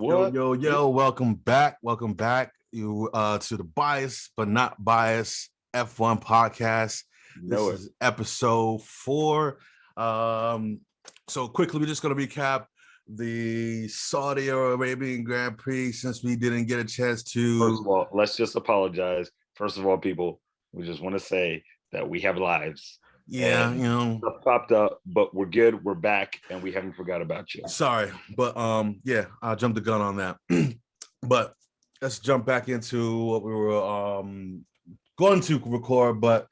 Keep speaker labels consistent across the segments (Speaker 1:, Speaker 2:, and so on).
Speaker 1: Yo,
Speaker 2: What?
Speaker 1: yo, yo, welcome back. Welcome back you to the Bias but Not Bias F1 podcast. This
Speaker 2: Know it.
Speaker 1: is episode 4. So quickly, we're just gonna recap the Saudi Arabian Grand Prix since we didn't get a chance
Speaker 2: First of
Speaker 1: to.
Speaker 2: all, let's just apologize. First of all, people, we just want to say that we have lives
Speaker 1: Yeah,
Speaker 2: and stuff popped up, but we're good. We're back, and we haven't forgot about you.
Speaker 1: sorry, but yeah, I jumped the gun on that. But let's jump back into what we were going to record, but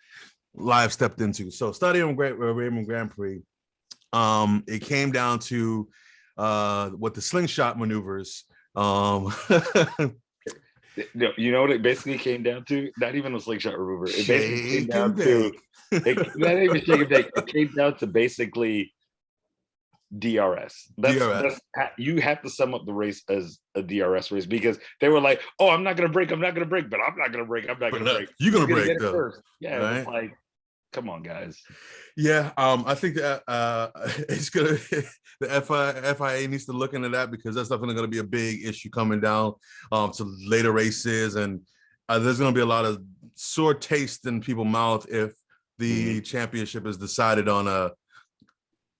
Speaker 1: live stepped into. So Stadium Raymond Grand Prix. It came down to what the slingshot maneuvers.
Speaker 2: You know what it basically came down to? Not even a slingshot remover. It basically came
Speaker 1: Shake
Speaker 2: down
Speaker 1: and
Speaker 2: to
Speaker 1: bake.
Speaker 2: not even shake and bake. It came down to basically DRS.
Speaker 1: DRS.
Speaker 2: You have to sum up the race as a DRS race because they were like, "Oh, I'm not gonna break, but I'm not gonna break. I'm not gonna break.
Speaker 1: You're gonna
Speaker 2: Who's
Speaker 1: break
Speaker 2: get it
Speaker 1: though,
Speaker 2: first?" Yeah,
Speaker 1: right?
Speaker 2: it's like, come on, guys.
Speaker 1: Yeah, I think that it's gonna the FIA needs to look into that because that's definitely gonna be a big issue coming down to later races, and there's gonna be a lot of sore taste in people's mouth if the championship is decided on a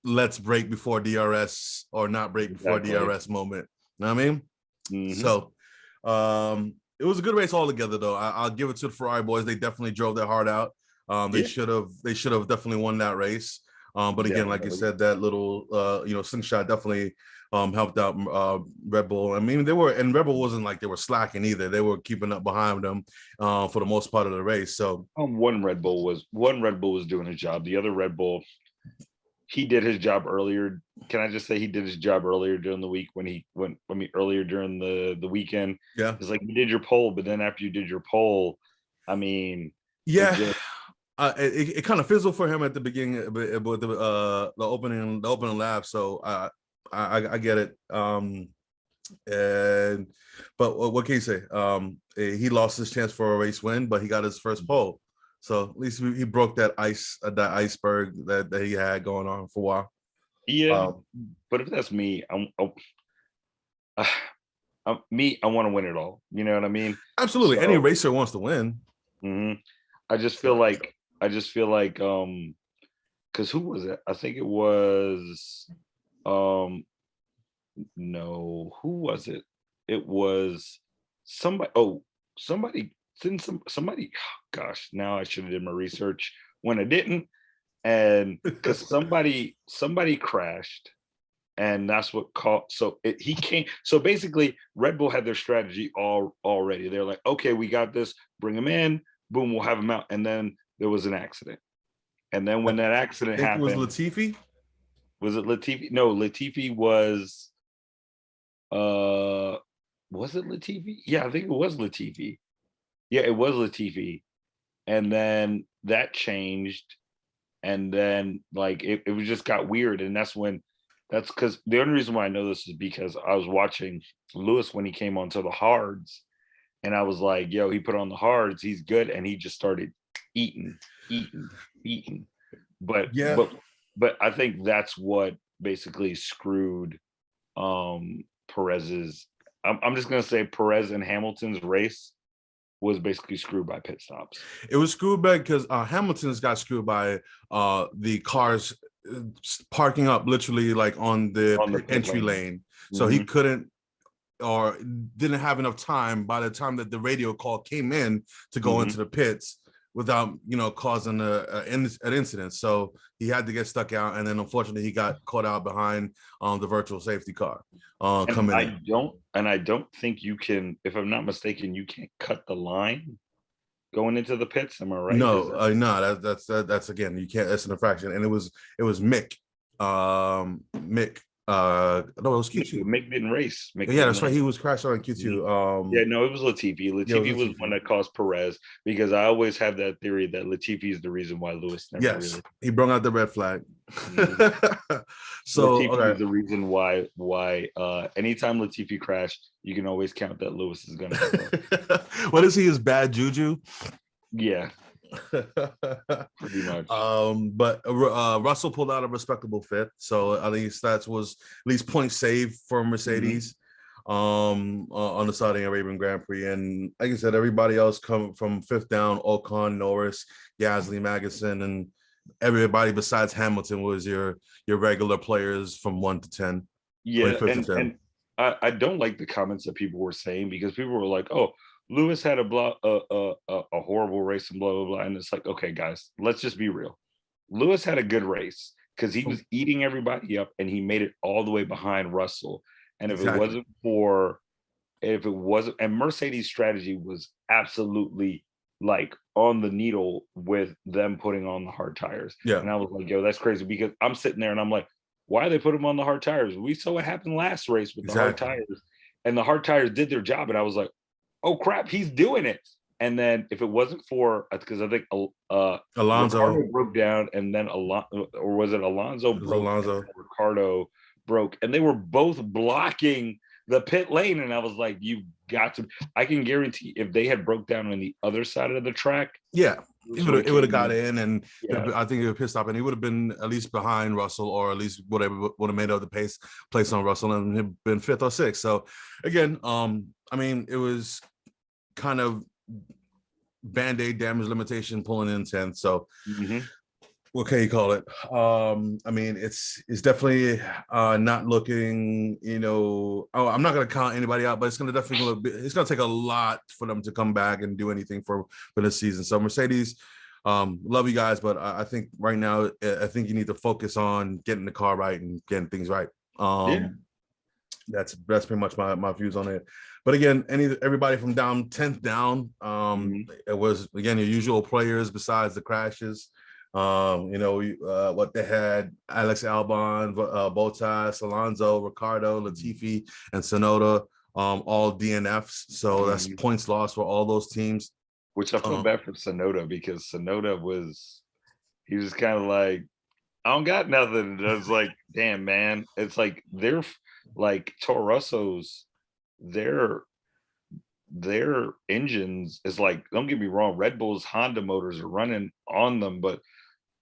Speaker 1: let's break before DRS or not break before DRS moment. You know what I mean? So it was a good race altogether, though. I'll give it to the Ferrari boys. They definitely drove their heart out. They should have definitely won that race. But again, like you said, that little slingshot definitely helped out Red Bull. I mean, Red Bull wasn't like they were slacking either. They were keeping up behind them for the most part of the race. So
Speaker 2: one Red Bull was doing his job. The other Red Bull, he did his job earlier. Can I just say he did his job earlier during the week earlier during the weekend?
Speaker 1: Yeah.
Speaker 2: It's like you did your pole, but then after you did your pole, I mean,
Speaker 1: yeah. It kind of fizzled for him at the beginning with the opening lap. So I get it. But what can you say? He lost his chance for a race win, but he got his first pole. So at least he broke that iceberg that he had going on for a while.
Speaker 2: Yeah, but if that's me, I want to win it all. You know what I mean?
Speaker 1: Absolutely, so, any racer wants to win.
Speaker 2: I just feel like, because who was it? I think it was, no, who was it? It was somebody. Oh, somebody. Somebody. Gosh, now I should have did my research when I didn't, and because somebody crashed. And that's what caught. So he came. So basically, Red Bull had their strategy already. They're like, okay, we got this. Bring him in. Boom, we'll have him out. And then there was an accident. And then when that accident happened,
Speaker 1: it was Latifi.
Speaker 2: Was it Latifi? No, Latifi was. Was it Latifi? Yeah, I think it was Latifi. Yeah, it was Latifi. And then that changed. And then like it was just got weird. And that's because the only reason why I know this is because I was watching Lewis when he came onto the hards, and I was like, yo, he put on the hards, he's good, and he just started eating. But
Speaker 1: yeah,
Speaker 2: but I think that's what basically screwed Perez's. I'm just gonna say Perez and Hamilton's race was basically screwed by pit stops.
Speaker 1: It was screwed back because Hamilton's got screwed by the cars parking up literally like on the entry lane. So he couldn't or didn't have enough time by the time that the radio call came in to go into the pits without causing an incident. So he had to get stuck out, and then unfortunately he got caught out behind the virtual safety car coming in.
Speaker 2: I don't think you can, if I'm not mistaken, you can't cut the line going into the pits. Am I right?
Speaker 1: No, that's again, you can't. That's an infraction, and it was Mick. No, it was Q2.
Speaker 2: Mick didn't race.
Speaker 1: Yeah, that's right. He was crashed on Q2.
Speaker 2: Yeah, no, it was Latifi. Latifi was one that caused Perez, because I always have that theory that Latifi is the reason why Lewis never really.
Speaker 1: He brought out the red flag.
Speaker 2: So Latifi is the reason why anytime Latifi crashed, you can always count that Lewis is going to.
Speaker 1: What is he? His bad juju?
Speaker 2: Yeah. Pretty much.
Speaker 1: But Russell pulled out a respectable fifth, so at least that was at least point save for Mercedes. on the Saudi Arabian Grand Prix. And like I said, everybody else come from fifth down, Ocon, Norris, Gasly, Magnussen, and everybody besides Hamilton was your regular players from 1 to 10,
Speaker 2: Yeah,
Speaker 1: 25th to
Speaker 2: and
Speaker 1: 10.
Speaker 2: I don't like the comments that people were saying because people were like, "Oh, Lewis had a horrible race and blah blah blah," and it's like, okay, guys, let's just be real. Lewis had a good race because he was eating everybody up and he made it all the way behind Russell. And
Speaker 1: Exactly.
Speaker 2: if it wasn't, and Mercedes' strategy was absolutely like on the needle with them putting on the hard tires.
Speaker 1: Yeah,
Speaker 2: And I was like, yo, that's crazy because I'm sitting there and I'm like, why they put them on the hard tires? We saw what happened last race with the hard
Speaker 1: exactly.
Speaker 2: tires, and the hard tires did their job. And I was like, oh crap, he's doing it. And then if it wasn't for, because I think Ricardo
Speaker 1: Alonso.
Speaker 2: broke down, and then or was it Alonso
Speaker 1: It was
Speaker 2: broke and
Speaker 1: Alonso.
Speaker 2: then Ricardo broke, and they were both blocking the pit lane. And I was like, you got to, I can guarantee if they had broke down on the other side of the track,
Speaker 1: Yeah, it would have got
Speaker 2: in.
Speaker 1: in, and
Speaker 2: Yeah.
Speaker 1: I think he would have pissed off, and he would have been at least behind Russell, or at least whatever would have made up the place on Russell, and he'd been fifth or sixth. So again, I mean, it was kind of band-aid damage limitation pulling in 10th. So
Speaker 2: Mhm.
Speaker 1: what can you call it? I mean, it's definitely not looking, oh, I'm not gonna count anybody out, but it's gonna definitely it's gonna take a lot for them to come back and do anything for this season. So Mercedes, love you guys, but I think right now, I think you need to focus on getting the car right and getting things right.
Speaker 2: Yeah.
Speaker 1: That's pretty much my views on it. But again, everybody from down 10th down,
Speaker 2: Mhm.
Speaker 1: it was again your usual players besides the crashes. What they had: Alex Albon, Bottas, Alonso, Ricardo, Latifi, and Sonoda, all DNFs. So that's
Speaker 2: Mhm.
Speaker 1: points lost for all those teams.
Speaker 2: Which I feel
Speaker 1: Um,
Speaker 2: bad for Sonoda because Sonoda he was kind of like, I don't got nothing. And I was like, damn, man. It's like they're like Toro Rosso's, their their engines is like, don't get me wrong, Red Bull's Honda motors are running on them, but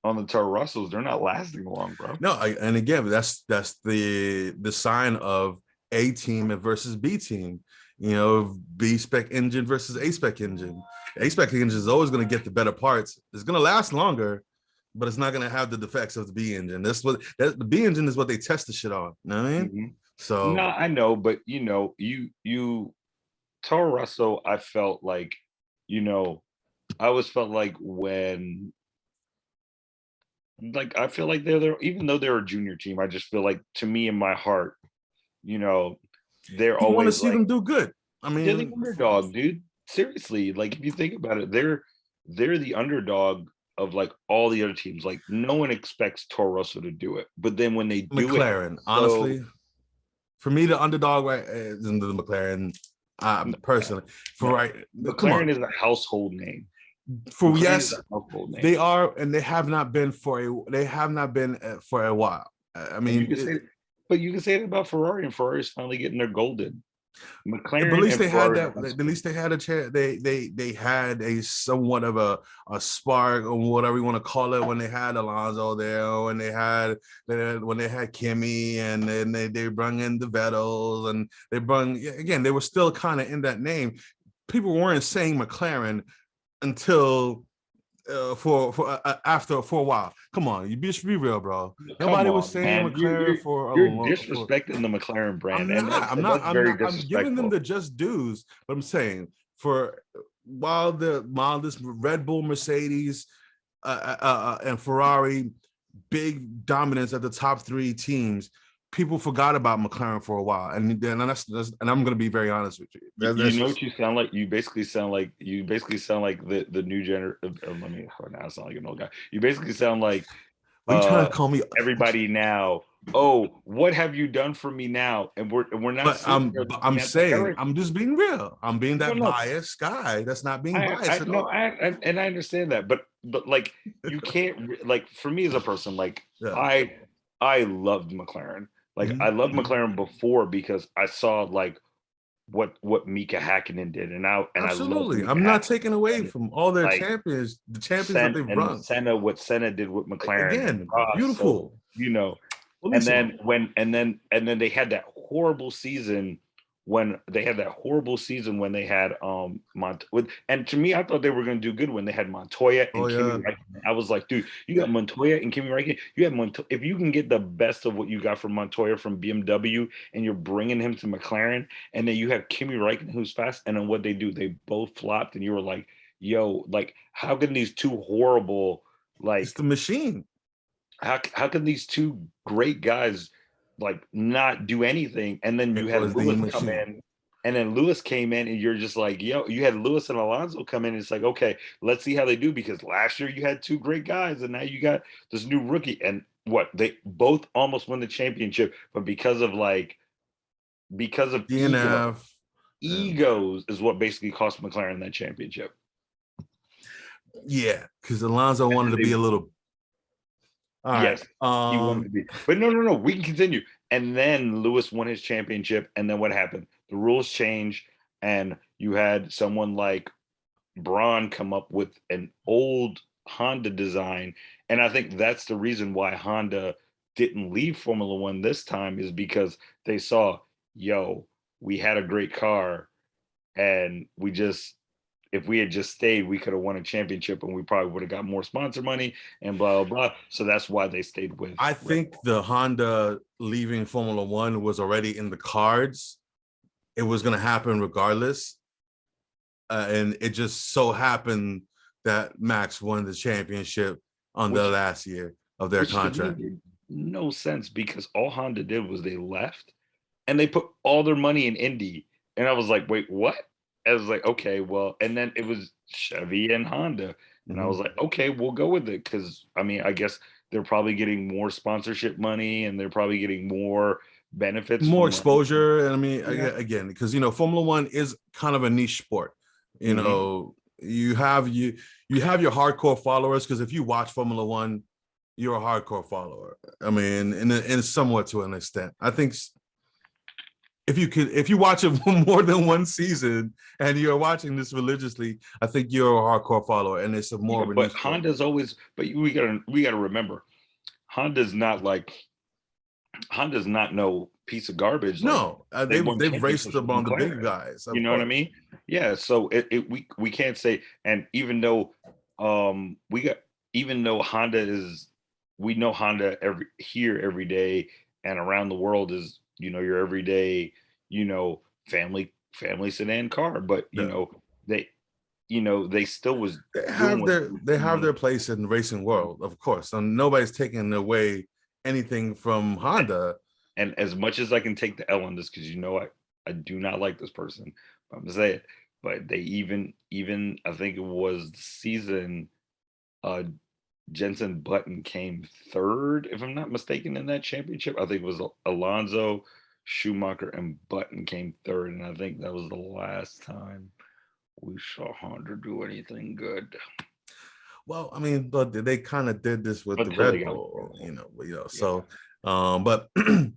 Speaker 2: on the Toro Rossos, they're not lasting long, bro.
Speaker 1: no, and again, that's the sign of A team versus B team. B spec engine versus A spec engine. A spec engine is always going to get the better parts. It's going to last longer, but it's not going to have the defects of the B engine. The B engine is what they test the shit on. You know what I mean?
Speaker 2: Mhm. No,
Speaker 1: So
Speaker 2: I know, but you Toro Rosso, I felt like, you know, I always felt like when, like, I feel like they're there, even though they're a junior team, I just feel like, to me in my heart, you know, they're
Speaker 1: you want to
Speaker 2: always
Speaker 1: see
Speaker 2: like,
Speaker 1: them do good. I
Speaker 2: they're the
Speaker 1: mean,
Speaker 2: underdog, dude. Seriously, like if you think about it, they're the underdog of like all the other teams. Like no one expects Toro Rosso to do it, but then when they do it,
Speaker 1: McLaren,
Speaker 2: so
Speaker 1: honestly, for me, the underdog right is in the McLaren.
Speaker 2: no,
Speaker 1: Personally, for
Speaker 2: no.
Speaker 1: right, come on,
Speaker 2: McLaren is a household name.
Speaker 1: for
Speaker 2: McLaren is
Speaker 1: yes,
Speaker 2: a household name.
Speaker 1: they are, and they have not been for a while. I
Speaker 2: And you
Speaker 1: mean,
Speaker 2: can say, but you can say it about Ferrari, and Ferrari is finally getting their golden.
Speaker 1: but at
Speaker 2: McLaren
Speaker 1: least
Speaker 2: and
Speaker 1: they had
Speaker 2: Ferrari
Speaker 1: that.
Speaker 2: are high
Speaker 1: At
Speaker 2: school.
Speaker 1: least they had a chance. They had a somewhat of a spark, or whatever you want to call it, when they had Alonso there, when they had Kimmy, and then they brought in the Vettels, and they brought again. They were still kind of in that name. People weren't saying McLaren until after for a while. Come on, you just be real, bro.
Speaker 2: Come
Speaker 1: Nobody was
Speaker 2: on,
Speaker 1: saying
Speaker 2: man.
Speaker 1: McLaren for
Speaker 2: You're
Speaker 1: for.
Speaker 2: disrespecting the McLaren brand,
Speaker 1: I'm
Speaker 2: and
Speaker 1: not. I'm not.
Speaker 2: that's
Speaker 1: I'm
Speaker 2: very
Speaker 1: not. I'm giving them
Speaker 2: disrespectful.
Speaker 1: the just dues. But I'm saying for while this Red Bull, Mercedes, and Ferrari big dominance at the top three teams, people forgot about McLaren for a while, and then and I'm going to be very honest with you.
Speaker 2: You
Speaker 1: That's
Speaker 2: know
Speaker 1: just
Speaker 2: what you sound like? You basically sound like the new let me now I sound like an old guy. You basically sound like
Speaker 1: what are you trying
Speaker 2: uh
Speaker 1: to call me?
Speaker 2: everybody now. Oh, what have you done for me now? And we're not
Speaker 1: But
Speaker 2: sitting there
Speaker 1: I'm
Speaker 2: looking at the
Speaker 1: saying
Speaker 2: Eric.
Speaker 1: I'm just being real. I'm being
Speaker 2: No,
Speaker 1: that
Speaker 2: no.
Speaker 1: biased guy. That's not being
Speaker 2: I
Speaker 1: biased at
Speaker 2: no,
Speaker 1: all.
Speaker 2: and I understand that, but like you can't like, for me as a person, like
Speaker 1: Yeah.
Speaker 2: I loved McLaren. Like I
Speaker 1: Mhm.
Speaker 2: loved McLaren before because I saw like what Mika Hakkinen did, and I love
Speaker 1: Absolutely.
Speaker 2: Mika
Speaker 1: I'm not
Speaker 2: Hakkinen,
Speaker 1: taking away
Speaker 2: and
Speaker 1: from all their
Speaker 2: like
Speaker 1: champions, the champions that they've run.
Speaker 2: What Senna did with McLaren and
Speaker 1: Again,
Speaker 2: Ross. So
Speaker 1: beautiful.
Speaker 2: you know,
Speaker 1: Fully
Speaker 2: and
Speaker 1: so.
Speaker 2: then when and then they had that horrible season when they had that horrible season when they had and to me I thought they were going to do good when they had Montoya
Speaker 1: Oh
Speaker 2: and Kimi
Speaker 1: yeah.
Speaker 2: Räikkönen. I was like, dude, you got Montoya and Kimi Räikkönen. You have Montoya. If you can get the best of what you got from Montoya from BMW and you're bringing him to McLaren, and then you have Kimi Räikkönen who's fast, and then what they do, they both flopped, and you were like, yo, like how can these two horrible
Speaker 1: It's
Speaker 2: like
Speaker 1: the machine.
Speaker 2: how can these two great guys like not do anything? And then you
Speaker 1: It
Speaker 2: had
Speaker 1: was the
Speaker 2: Lewis come
Speaker 1: machine.
Speaker 2: in, and then Lewis came in, and you're just like, yo, you had Lewis and Alonso come in. And it's like, okay, let's see how they do because last year you had two great guys, and now you got this new rookie. And what they both almost won the championship, but because of
Speaker 1: DNF. And
Speaker 2: egos is what basically cost McLaren that championship.
Speaker 1: yeah, because Alonso
Speaker 2: And
Speaker 1: wanted
Speaker 2: then
Speaker 1: to be a little. All right.
Speaker 2: yes, he wanted to be. But no. We can continue. And then Lewis won his championship. And then what happened? The rules changed, and you had someone like Braun come up with an old Honda design. And I think that's the reason why Honda didn't leave Formula One this time is because they saw, yo, we had a great car, and we just if we had just stayed, we could have won a championship and we probably would have got more sponsor money and blah, blah, blah. So that's why they stayed with
Speaker 1: I
Speaker 2: Red
Speaker 1: think
Speaker 2: Bull.
Speaker 1: the Honda leaving Formula One was already in the cards. It was going to happen regardless. And it just so happened that Max won the championship on the
Speaker 2: Which,
Speaker 1: last year of their
Speaker 2: which to me
Speaker 1: contract.
Speaker 2: made no sense because all Honda did was they left and they put all their money in Indy. And I was like, wait, what? I was like, okay, well, and then it was Chevy and Honda. And I was like, okay, we'll go with it. Cause I mean, I guess they're probably getting more sponsorship money and they're probably getting more benefits
Speaker 1: More
Speaker 2: from running.
Speaker 1: exposure. And I mean,
Speaker 2: Yeah.
Speaker 1: again, because, Formula One is kind of a niche sport.
Speaker 2: Mhm.
Speaker 1: You have your hardcore followers, because if you watch Formula One, you're a hardcore follower. I mean, and somewhat to an extent. I think if you watch it more than one season and you're watching this religiously, I think you're a hardcore follower, and it's a more
Speaker 2: Yeah,
Speaker 1: of a
Speaker 2: but
Speaker 1: niche sport.
Speaker 2: Honda's always, but we gotta remember, Honda's not like Honda's not no piece of garbage. Like
Speaker 1: No,
Speaker 2: they won
Speaker 1: they've raced
Speaker 2: championships with
Speaker 1: among the big
Speaker 2: McLaren.
Speaker 1: guys,
Speaker 2: You
Speaker 1: of
Speaker 2: know what I
Speaker 1: course.
Speaker 2: mean? Yeah. So we can't say, and even though we got even though Honda is we know Honda every day and around the world is your everyday you know family sedan car, but
Speaker 1: Yeah.
Speaker 2: they they still was
Speaker 1: They
Speaker 2: doing
Speaker 1: have
Speaker 2: what
Speaker 1: their place in the racing world, of course. And nobody's taking away anything from Honda.
Speaker 2: and as much as I can take the L on this, because I do not like this person, I'm gonna say it. But they even I think it was the season uh Jenson Button came third, if I'm not mistaken, in that championship. I think it was Alonso, Schumacher, and Button came third, and I think that was the last time we saw Honda do anything good
Speaker 1: Well, I mean, but they kind of did this with the
Speaker 2: until they
Speaker 1: Red
Speaker 2: got
Speaker 1: Bull,
Speaker 2: Red Bull. Yeah.
Speaker 1: so but all
Speaker 2: But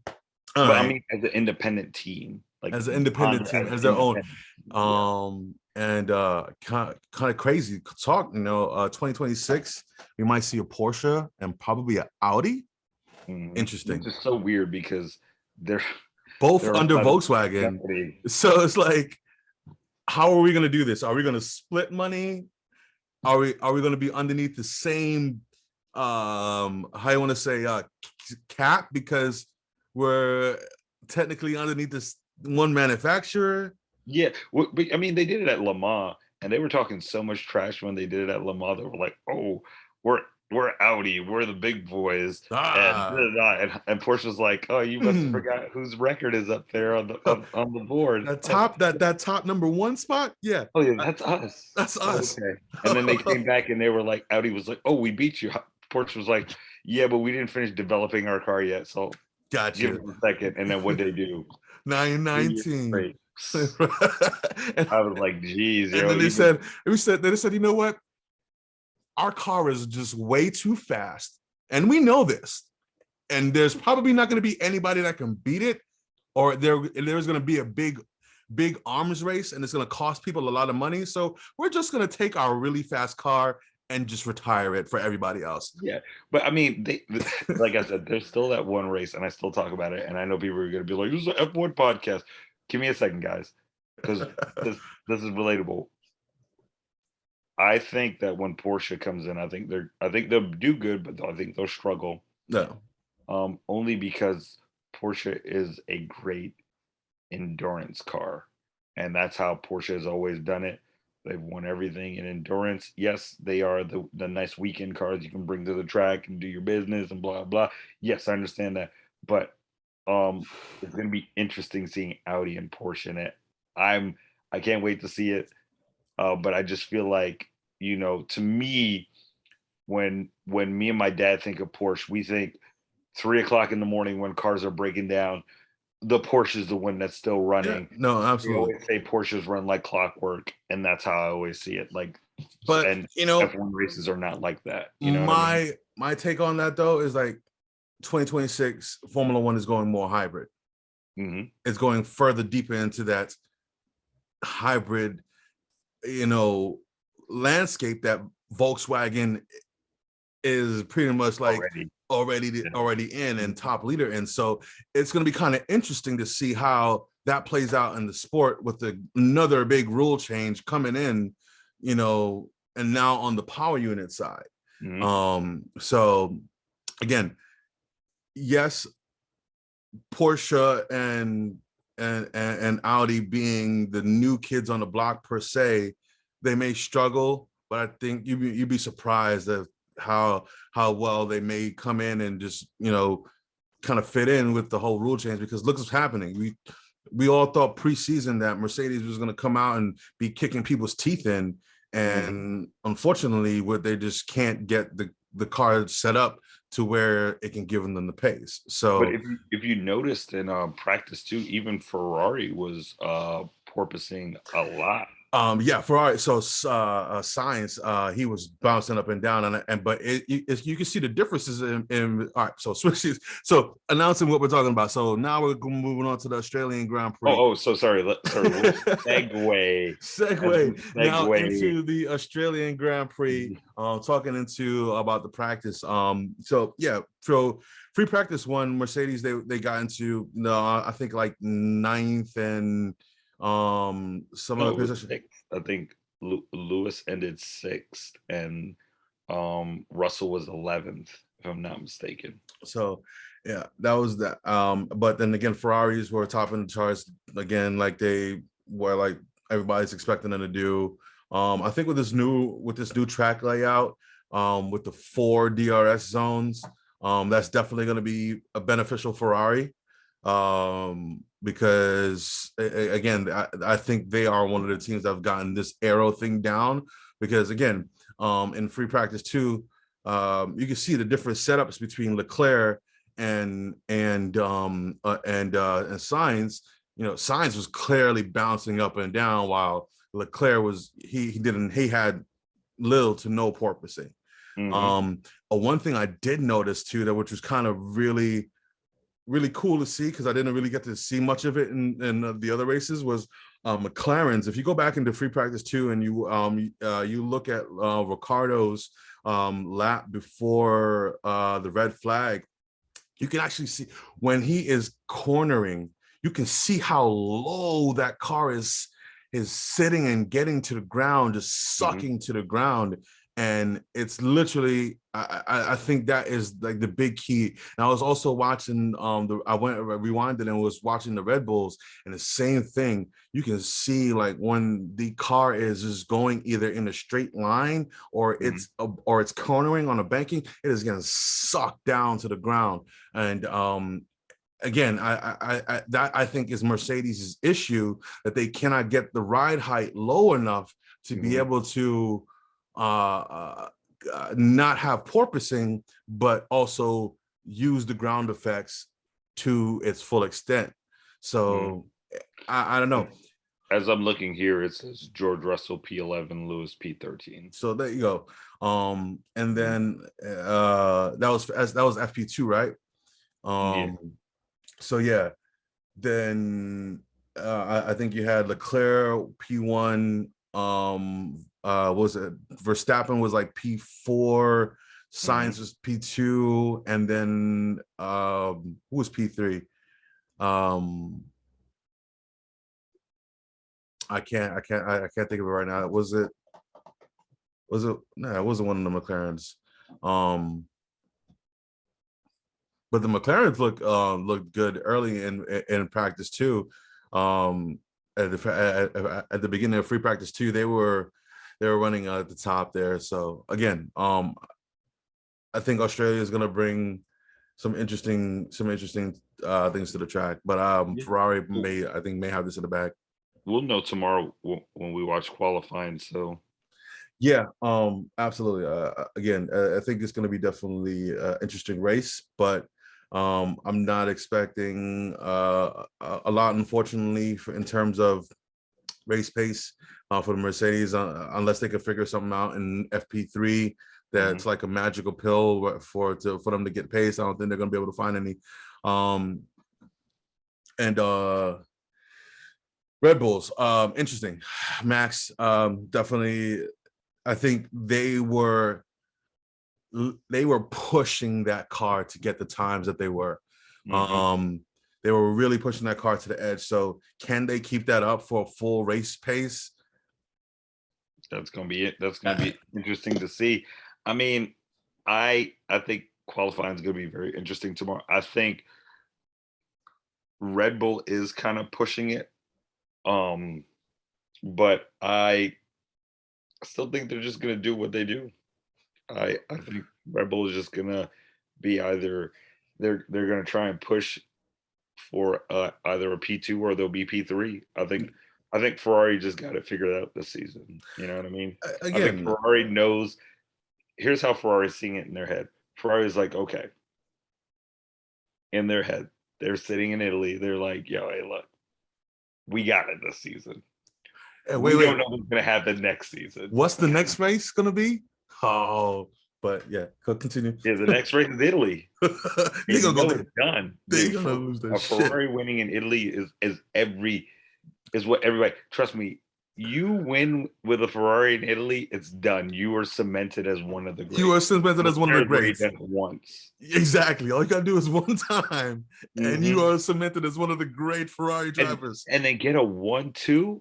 Speaker 2: I
Speaker 1: right,
Speaker 2: mean, as an independent team, like
Speaker 1: as an independent
Speaker 2: Honda
Speaker 1: team,
Speaker 2: as an
Speaker 1: as their own.
Speaker 2: independent, yeah.
Speaker 1: And kind of crazy talk, 2026, we might see a Porsche and probably an Audi.
Speaker 2: Which
Speaker 1: Interesting.
Speaker 2: is so weird because they're
Speaker 1: Both
Speaker 2: they're
Speaker 1: under
Speaker 2: about to
Speaker 1: Volkswagen.
Speaker 2: jeopardy.
Speaker 1: So it's like, how are we going to do this? Are we going to split money? Are we going to be underneath the same how you want to say cap, because we're technically underneath this one manufacturer?
Speaker 2: Yeah, but I mean, they did it at Le Mans, and they were talking so much trash when they did it at Le Mans. They were like, "Oh, we're Audi, we're the big boys," and
Speaker 1: Ah,
Speaker 2: and Porsche was like, "Oh, you must have forgot whose record is up there on the board."
Speaker 1: that
Speaker 2: Oh,
Speaker 1: top number one spot, yeah,
Speaker 2: oh yeah, that's us.
Speaker 1: that's
Speaker 2: Oh,
Speaker 1: us.
Speaker 2: okay. And then they came back and they were like, Audi was like, "Oh, we beat you." Porsche was like, "Yeah, but we didn't finish developing our car yet, so give
Speaker 1: Gotcha.
Speaker 2: us a second." And then what they do? 3 years
Speaker 1: 919.
Speaker 2: straight.
Speaker 1: and,
Speaker 2: I was like, "Geez,
Speaker 1: and
Speaker 2: yo,
Speaker 1: then
Speaker 2: even."
Speaker 1: they said, you know what? Our car is just way too fast. And we know this. And there's probably not going to be anybody that can beat it, or there's going to be a big arms race, and it's going to cost people a lot of money. So we're just going to take our really fast car and just retire it for everybody else.
Speaker 2: Yeah, but I mean, like I said, there's still that one race, and I still talk about it. And I know people are going to be like, "This is an F1 podcast," give me a second, guys, because this is relatable. I think that when Porsche comes in, I think they'll do good, but I think they'll struggle.
Speaker 1: No.
Speaker 2: Only because Porsche is a great endurance car, and that's how Porsche has always done it. They've won everything in endurance. Yes, they are the nice weekend cars you can bring to the track and do your business and blah blah. Yes, I understand that, but it's going to be interesting seeing Audi and Porsche in it. I'm I can't wait to see it. But I just feel like, to me, when me and my dad think of Porsche, we think 3 o'clock in the morning when cars are breaking down. The Porsche is the one that's still
Speaker 1: Yeah,
Speaker 2: running.
Speaker 1: no,
Speaker 2: We
Speaker 1: absolutely.
Speaker 2: always say Porsches run like clockwork, and that's how I always see it. Like,
Speaker 1: But
Speaker 2: and F1 races are not like that. You know what I mean?
Speaker 1: my take on that though is like 2026 Formula One is going more hybrid.
Speaker 2: Hmm.
Speaker 1: It's going further deeper into that hybrid, you know, landscape that Volkswagen is pretty much like
Speaker 2: Already. Yeah.
Speaker 1: already in and top leader in. So it's going to be kind of interesting to see how that plays out in the sport with another big rule change coming in, and now on the power unit side.
Speaker 2: Hmm.
Speaker 1: So again, yes, Porsche and Audi being the new kids on the block per se, they may struggle, but I think you'd be surprised at how well they may come in and just kind of fit in with the whole rule change, because look what's happening. We all thought preseason that Mercedes was going to come out and be kicking people's teeth in,
Speaker 2: Hmm.
Speaker 1: and unfortunately, what they just can't get the car set up to where it can give them the pace.
Speaker 2: But
Speaker 1: So
Speaker 2: if you noticed in practice too, even Ferrari was porpoising a lot.
Speaker 1: yeah, Ferrari. So science, he was bouncing up and down, and but you can see the differences in all right. So switches. So announcing what we're talking about. So now we're moving on to the Australian Grand Prix.
Speaker 2: So sorry. Sorry. We'll segue as we
Speaker 1: Segue now
Speaker 2: segue.
Speaker 1: into the Australian Grand Prix. Talking into about the practice. So yeah, so free practice one, Mercedes they got into I think like ninth and some other
Speaker 2: No, it was
Speaker 1: position.
Speaker 2: sixth. I think Lewis ended sixth, and Russell was 11th, if I'm not mistaken.
Speaker 1: So yeah, that was that. But then again, Ferraris were topping the charts again, like they were like everybody's expecting them to do. I think with this new track layout, with the 4 DRS zones, that's definitely going to be a beneficial Ferrari. Because again, I think they are one of the teams that have gotten this aero thing down. Because again, in free practice too, you can see the different setups between Leclerc and Sainz. Sainz was clearly bouncing up and down, while Leclerc was he had little to no porpoising.
Speaker 2: Hmm.
Speaker 1: Um, one thing I did notice too, that which was kind of really cool to see, because I didn't really get to see much of it in the other races, was McLaren's. If you go back into free practice too, and you look at Ricardo's lap before the red flag, you can actually see when he is cornering, you can see how low that car is sitting and getting to the ground, just
Speaker 2: Hmm.
Speaker 1: sucking to the ground. And it's literally, I think that is like the big key. And I was also watching I went rewinded and was watching the Red Bulls, and the same thing. You can see like when the car is just going either in a straight line, or
Speaker 2: Hmm.
Speaker 1: it's cornering on a banking, it is getting sucked down to the ground. And again, I think is Mercedes' issue, that they cannot get the ride height low enough to be
Speaker 2: Hmm.
Speaker 1: able to not have porpoising, but also use the ground effects to its full extent.
Speaker 2: Hmm.
Speaker 1: So I don't know.
Speaker 2: As I'm looking here, it says George Russell P11, Lewis P13.
Speaker 1: So there you go. And
Speaker 2: Mhm.
Speaker 1: then that was FP2, right?
Speaker 2: Yeah.
Speaker 1: Um, so yeah, then I think you had Leclerc P1. Was it Verstappen was like P4,
Speaker 2: Hmm.
Speaker 1: Sainz was P2, and then who was P3? Um, I can't think of it right now. Was it no, it wasn't one of the McLarens. Um but the McLarens looked good early in practice too. Um at the beginning of free practice too, they were running at the top there. So again, I think Australia is gonna bring some interesting things to the track. But
Speaker 2: Yeah.
Speaker 1: Ferrari
Speaker 2: We'll,
Speaker 1: may have this in the bag.
Speaker 2: we'll know tomorrow when we watch qualifying. So
Speaker 1: Yeah, absolutely. Again, I think it's going to be definitely an interesting race, but I'm not expecting a lot, unfortunately, in terms of race pace for the Mercedes, unless they can figure something out in FP3
Speaker 2: mhm.
Speaker 1: that's like a magical pill for them to get pace. I don't think they're going to be able to find any. Um, and Red Bulls, interesting. Max, definitely. I think they were pushing that car to get the times that they were.
Speaker 2: Mhm.
Speaker 1: Um, they were really pushing that car to the edge. So can they keep that up for a full race pace?
Speaker 2: That's gonna be it. That's gonna be interesting to see. I mean, I think qualifying is gonna be very interesting tomorrow. I think Red Bull is kind of pushing it, um, but I still think they're just gonna do what they do. I think Red Bull is just gonna be either they're gonna try and push for either a P2 or they'll be P3. I think Ferrari just got it figured out this season. You know what I mean? I think
Speaker 1: Again,
Speaker 2: Ferrari knows. Here's how Ferrari's seeing it in their head. Ferrari's like, okay, in their head, they're sitting in Italy. They're like, yo, hey, look, we got it this season.
Speaker 1: wait,
Speaker 2: We
Speaker 1: wait.
Speaker 2: don't know what's gonna happen next season.
Speaker 1: What's the next race gonna be? Oh, but yeah, continue.
Speaker 2: Yeah, the next race is Italy.
Speaker 1: They're
Speaker 2: And you
Speaker 1: gonna
Speaker 2: know
Speaker 1: go.
Speaker 2: it's done,
Speaker 1: They're
Speaker 2: dude.
Speaker 1: gonna lose their
Speaker 2: A
Speaker 1: shit.
Speaker 2: Ferrari winning in Italy is what everybody. Trust me, you win with a Ferrari in Italy, it's done. You are cemented as one of the
Speaker 1: You are
Speaker 2: greats.
Speaker 1: cemented as one of the
Speaker 2: Leclerc's already
Speaker 1: greats.
Speaker 2: done it once.
Speaker 1: Exactly. All you gotta do is one time, and you
Speaker 2: Hmm.
Speaker 1: are cemented as one of the great Ferrari
Speaker 2: And
Speaker 1: drivers.
Speaker 2: and then get a 1-2.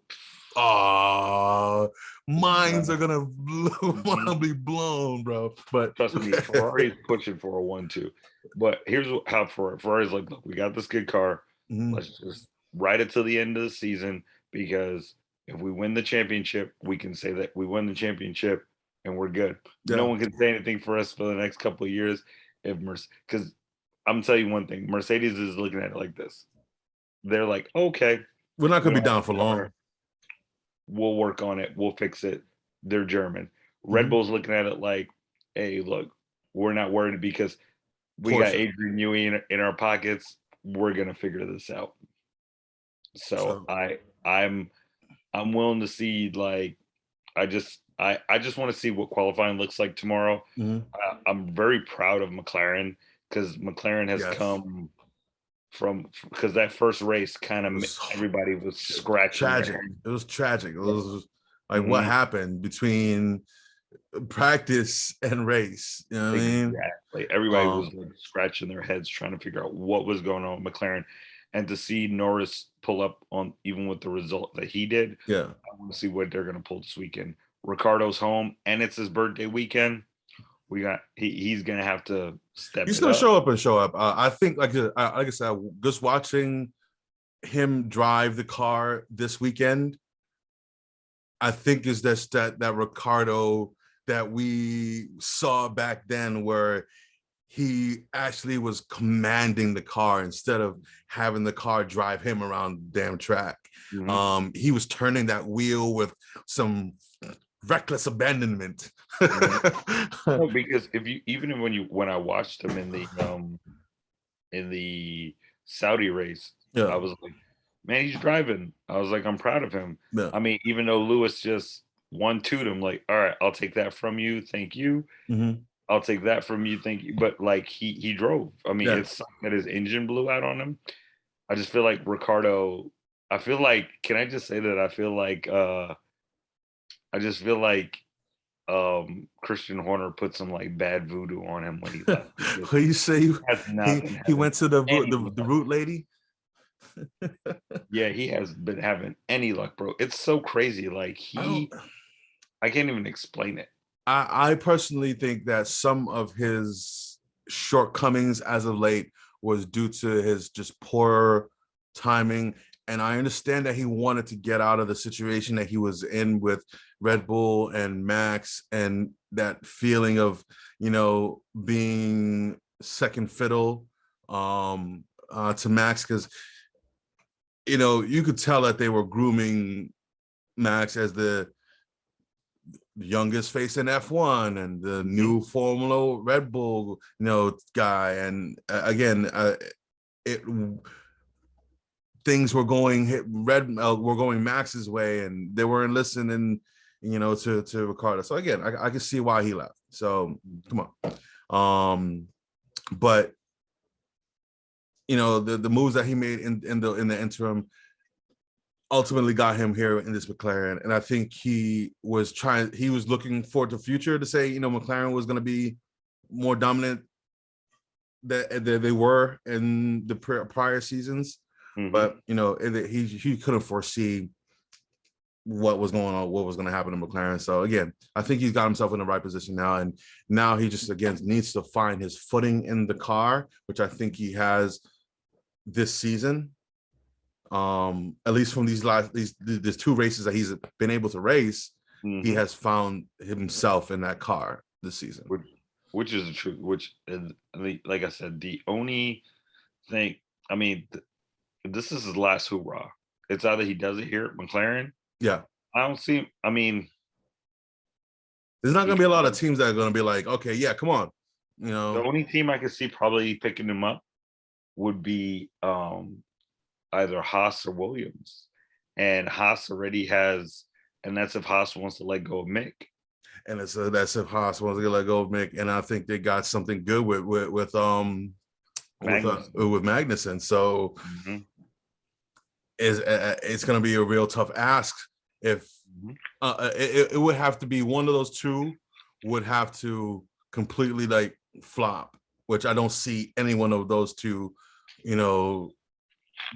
Speaker 1: Oh, minds
Speaker 2: Uh,
Speaker 1: are gonna
Speaker 2: mhm.
Speaker 1: be blown, bro. But
Speaker 2: Trust me, Ferrari is pushing for a 1-2. But here's how Ferrari's like, look, we got this good car.
Speaker 1: Mhm.
Speaker 2: Let's just ride it till the end of the season because if we win the championship, we can say that we won the championship and we're good. No
Speaker 1: Yeah,
Speaker 2: one can say anything for us for the next couple of years if because I'm telling you one thing, Mercedes is looking at it like this. They're like, okay,
Speaker 1: we're not
Speaker 2: we
Speaker 1: gonna be
Speaker 2: don't have
Speaker 1: down for
Speaker 2: a car.
Speaker 1: long.
Speaker 2: We'll work on it. We'll fix it. They're German. Red
Speaker 1: Mhm.
Speaker 2: Bull's looking at it like, hey, look, we're not worried because we got
Speaker 1: Porsche.
Speaker 2: Adrian Newey in our pockets. We're gonna figure this out. So
Speaker 1: So
Speaker 2: I'm willing to see like I just want to see what qualifying looks like tomorrow.
Speaker 1: mhm.
Speaker 2: I'm very proud of McLaren because McLaren has
Speaker 1: Yes,
Speaker 2: come from because that first race kind
Speaker 1: it
Speaker 2: of
Speaker 1: was
Speaker 2: everybody was scratching their
Speaker 1: tragic.
Speaker 2: head.
Speaker 1: It was tragic. It was like what
Speaker 2: Mhm.
Speaker 1: happened between practice and race. You know what I mean?
Speaker 2: Exactly. Everybody was
Speaker 1: Um,
Speaker 2: like scratching their heads trying to figure out what was going on with McLaren. And to see Norris pull up on even with the result that he did,
Speaker 1: yeah.
Speaker 2: I want to see what they're going to pull this weekend. Ricardo's home and it's his birthday weekend. He's going to have to step
Speaker 1: He's
Speaker 2: it
Speaker 1: gonna
Speaker 2: up.
Speaker 1: show up and show up. I think, like I said, just watching him drive the car this weekend, I think is that Ricardo that we saw back then, where he actually was commanding the car instead of having the car drive him around the damn track.
Speaker 2: Mhm.
Speaker 1: He was turning that wheel with some reckless abandonment.
Speaker 2: Mhm. No, because if you even when I watched him in the Saudi race, I
Speaker 1: Yeah,
Speaker 2: was like, man, he's driving. I was like, I'm proud of him.
Speaker 1: yeah.
Speaker 2: I mean, even though Lewis just 1-2'd him, like, all right, I'll take that from you, thank you.
Speaker 1: Mhm.
Speaker 2: I'll take that from you, thank you. But like he drove. I mean,
Speaker 1: Yeah.
Speaker 2: it's something that his engine blew out on him. I just feel like Ricardo. I feel like, can I just say that I just feel like Christian Horner put some like bad voodoo on him when he left because
Speaker 1: What you say?
Speaker 2: he has not been
Speaker 1: He
Speaker 2: having
Speaker 1: went to the root
Speaker 2: any
Speaker 1: the
Speaker 2: luck.
Speaker 1: root lady.
Speaker 2: Yeah, he hasn't been having any luck, bro. It's so crazy. Like
Speaker 1: I don't.
Speaker 2: I can't even explain it.
Speaker 1: I personally think that some of his shortcomings as of late was due to his just poor timing. And I understand that he wanted to get out of the situation that he was in with Red Bull and Max, and that feeling of, being second fiddle to Max, because you could tell that they were grooming Max as the youngest face in F1 and the new Formula Red Bull, guy. And again, it things were going were going Max's way, and they weren't listening, to Ricardo. So again, I can see why he left. So come on, but the moves that he made in the interim ultimately got him here in this McLaren. And I think he was looking forward to the future to say, McLaren was going to be more dominant that they were in the prior seasons.
Speaker 2: Mhm.
Speaker 1: But, he couldn't foresee what was going on, what was going to happen to McLaren. So again, I think he's got himself in the right position now. And now he just, again, needs to find his footing in the car, which I think he has this season. At least from these two races that he's been able to race, he has found himself in that car this season.
Speaker 2: Which is the truth. Which is, like I said, the only thing. I mean, this is his last hoorah. It's either he does it here at McLaren.
Speaker 1: Yeah,
Speaker 2: I don't see him. I mean,
Speaker 1: there's not going to be a lot of teams that are going to be like, okay, yeah, come on.
Speaker 2: The only team I could see probably picking him up would be either Haas or Williams, and Haas already has, and that's if Haas wants to let go of Mick.
Speaker 1: And that's if Haas wants to let go of Mick, and I think they got something good with Magnussen. So it's going to be a real tough ask. If it would have to be one of those two would have to completely like flop, which I don't see any one of those two,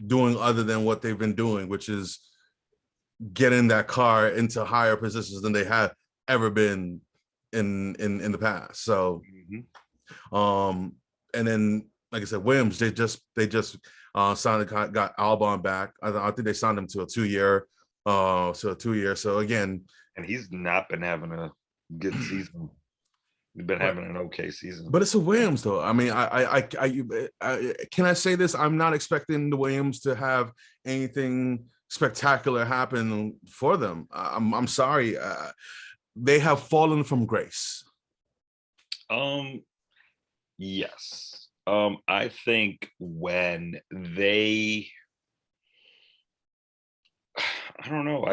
Speaker 1: doing other than what they've been doing, which is getting that car into higher positions than they have ever been in the past. So and then like I said, Williams, they just signed, got Albon back. I think they signed him to a 2-year so again,
Speaker 2: and he's not been having a good season. He's been having an okay season,
Speaker 1: but it's a Williams though. I mean, I can I say this? I'm not expecting the Williams to have anything spectacular happen for them. I'm sorry, they have fallen from grace.
Speaker 2: Yes. I think when they, I don't know.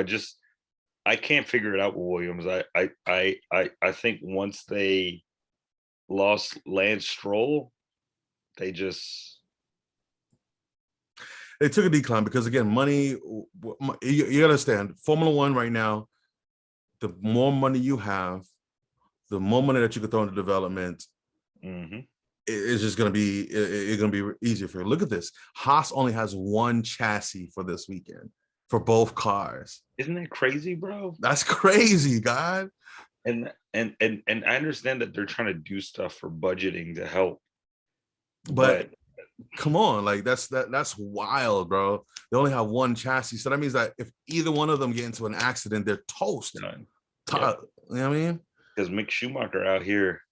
Speaker 2: I can't figure it out with Williams. I think once they lost Lance Stroll, they took
Speaker 1: a decline because again, money. You understand, Formula One right now, the more money you have, the more money that you can throw into development. It's just going to be easier for you. Look at this. Haas only has one chassis for this weekend for both cars.
Speaker 2: Isn't that crazy, bro?
Speaker 1: That's crazy, God.
Speaker 2: And I understand that they're trying to do stuff for budgeting to help,
Speaker 1: but come on, like that's wild, bro. They only have one chassis, so that means that if either one of them get into an accident, they're toast.
Speaker 2: Yep.
Speaker 1: You know what I mean?
Speaker 2: Because Mick Schumacher out here,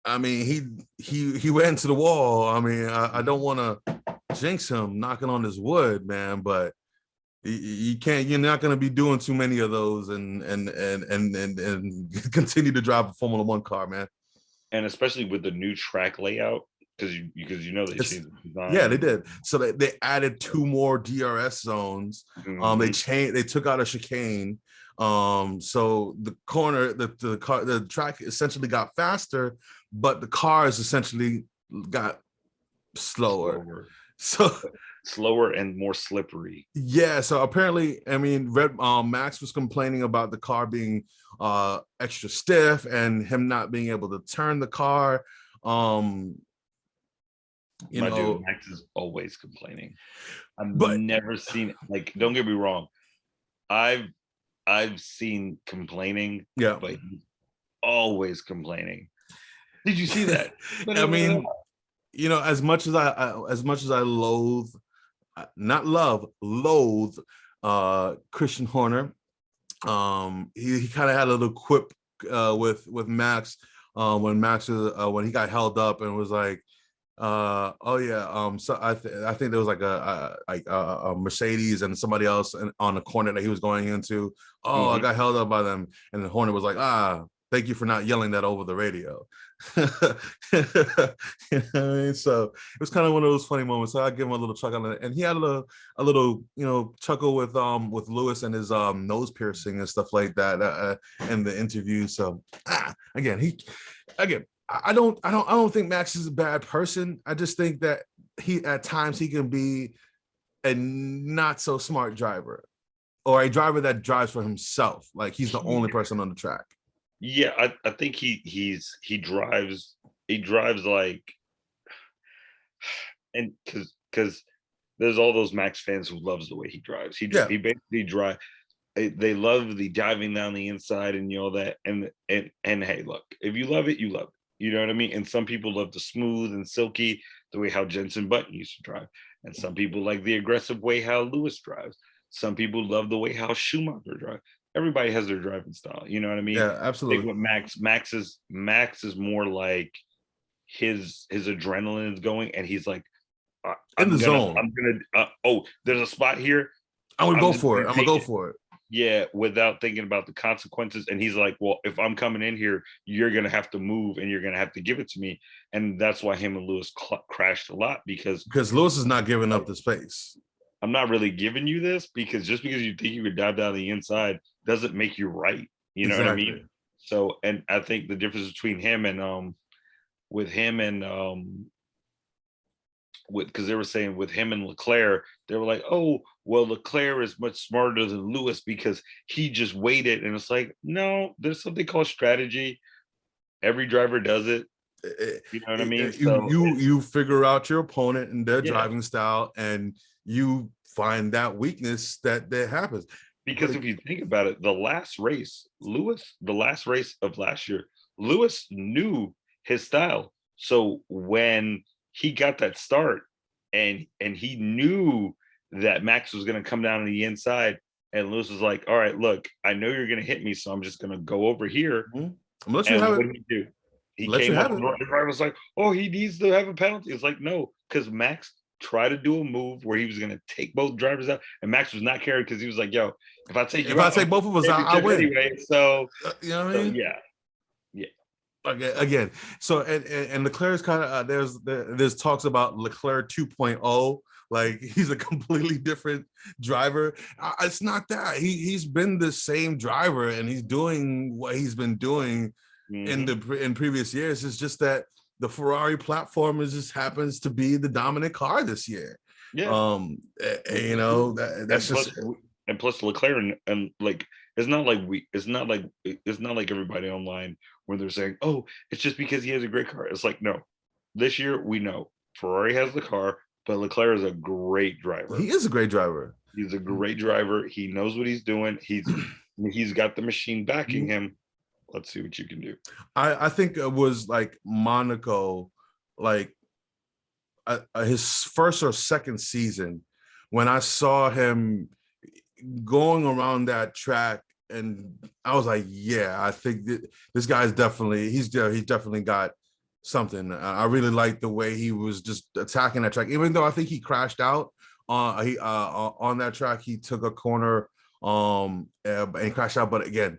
Speaker 1: I mean, he went into the wall. I mean, I don't want to jinx him knocking on his wood, man, but you can't. You're not going to be doing too many of those and continue to drive a Formula One car, man.
Speaker 2: And especially with the new track layout, because they changed the design.
Speaker 1: Yeah, they did. So they added 2 more DRS zones. They took out a chicane. So the corner, the track essentially got faster, but the cars essentially got slower. So
Speaker 2: slower and more slippery.
Speaker 1: Yeah. So apparently, I mean, Max was complaining about the car being extra stiff and him not being able to turn the car. You
Speaker 2: My dude,
Speaker 1: know,
Speaker 2: Max is always complaining. I've
Speaker 1: but
Speaker 2: never seen, like, don't get me wrong. I've I've seen complaining,
Speaker 1: yeah.
Speaker 2: but he's always complaining. Did you see that?
Speaker 1: I mean, you know, as much as I loathe, not love, loathe Christian Horner. He kind of had a little quip with Max when Max was when he got held up and was like, oh yeah, so I think there was like a Mercedes and somebody else on the corner that he was going into. Oh, I
Speaker 2: Mhm.
Speaker 1: got held up by them, and the Hornet was like, thank you for not yelling that over the radio. You know what I mean? So it was kind of one of those funny moments. So I give him a little chuckle on it, and he had a little chuckle with Lewis and his nose piercing and stuff like that in the interview. So again, I don't think Max is a bad person. I just think that he at times he can be a not so smart driver or a driver that drives for himself. Like he's the only person on the track.
Speaker 2: Yeah, I think he drives like, and because there's all those Max fans who loves the way he drives.
Speaker 1: Yeah,
Speaker 2: He basically drive. They love the diving down the inside and all that. And hey, look, if you love it, you love it. You know what I mean? And some people love the smooth and silky, the way how Jenson Button used to drive. And some people like the aggressive way how Lewis drives. Some people love the way how Schumacher drives. Everybody has their driving style. You know what I mean?
Speaker 1: yeah,
Speaker 2: I think
Speaker 1: absolutely.
Speaker 2: with Max is more like his adrenaline is going, and he's like,
Speaker 1: In the zone.
Speaker 2: oh, there's a spot here.
Speaker 1: I'm gonna
Speaker 2: I'm
Speaker 1: go
Speaker 2: just
Speaker 1: for it.
Speaker 2: gonna
Speaker 1: I'm gonna
Speaker 2: take
Speaker 1: go
Speaker 2: it.
Speaker 1: for it.
Speaker 2: Yeah, without thinking about the consequences. And he's like, well, if I'm coming in here, you're gonna have to move and you're gonna have to give it to me. And that's why him and Lewis crashed a lot, because
Speaker 1: Because Lewis is not giving
Speaker 2: like,
Speaker 1: up the space.
Speaker 2: I'm not really giving you this, because just because you think you could dive down the inside doesn't make you right. You know what I
Speaker 1: Exactly.
Speaker 2: mean? So, and I think the difference between him and with him and with, because they were saying with him and Leclerc, they were like, oh, well, Leclerc is much smarter than Lewis because he just waited. And it's like, no, there's something called strategy. Every driver does it. You know what I mean? So
Speaker 1: You figure out your opponent and their
Speaker 2: yeah,
Speaker 1: driving style, and you find that weakness that happens. But
Speaker 2: because if you think about it, the last race of last year, Lewis knew his style. So when he got that start, and he knew that Max was going to come down to the inside, and Lewis was like, all right, look, I know you're going to hit me, so I'm just going to go over here.
Speaker 1: I'm gonna let you
Speaker 2: And
Speaker 1: have
Speaker 2: what
Speaker 1: it.
Speaker 2: did he do? He
Speaker 1: Let you
Speaker 2: came up
Speaker 1: have
Speaker 2: and
Speaker 1: it.
Speaker 2: the driver was like, oh, he needs to have a penalty. It's like, no, because Max tried to do a move where he was going to take both drivers out, and Max was not caring because he was like, yo, if I take
Speaker 1: If
Speaker 2: you
Speaker 1: I
Speaker 2: out, I'm
Speaker 1: take both of us out, I
Speaker 2: championship
Speaker 1: win.
Speaker 2: anyway. So,
Speaker 1: You know what I
Speaker 2: so
Speaker 1: mean?
Speaker 2: yeah, yeah.
Speaker 1: Again, so and Leclerc's kind of there's talks about Leclerc 2.0, like he's a completely different driver. It's not that he's been the same driver and he's doing what he's been doing
Speaker 2: Mm-hmm.
Speaker 1: in previous years. It's just that the Ferrari platform is just happens to be the dominant car this year.
Speaker 2: Yeah.
Speaker 1: You know that's
Speaker 2: and
Speaker 1: just
Speaker 2: plus and plus Leclerc, and like, it's not like everybody online where they're saying, oh, it's just because he has a great car. It's like, no, this year we know Ferrari has the car, but Leclerc is a great driver.
Speaker 1: he is a great driver.
Speaker 2: He's a great driver. He knows what he's doing. He's got the machine backing him. Let's see what you can do.
Speaker 1: I think it was like Monaco, like his first or second season, when I saw him going around that track, and I was like, yeah, I think this guy's definitely he's definitely got something. I really like the way he was just attacking that track, even though I think he crashed out on that track. He took a corner and crashed out, but again,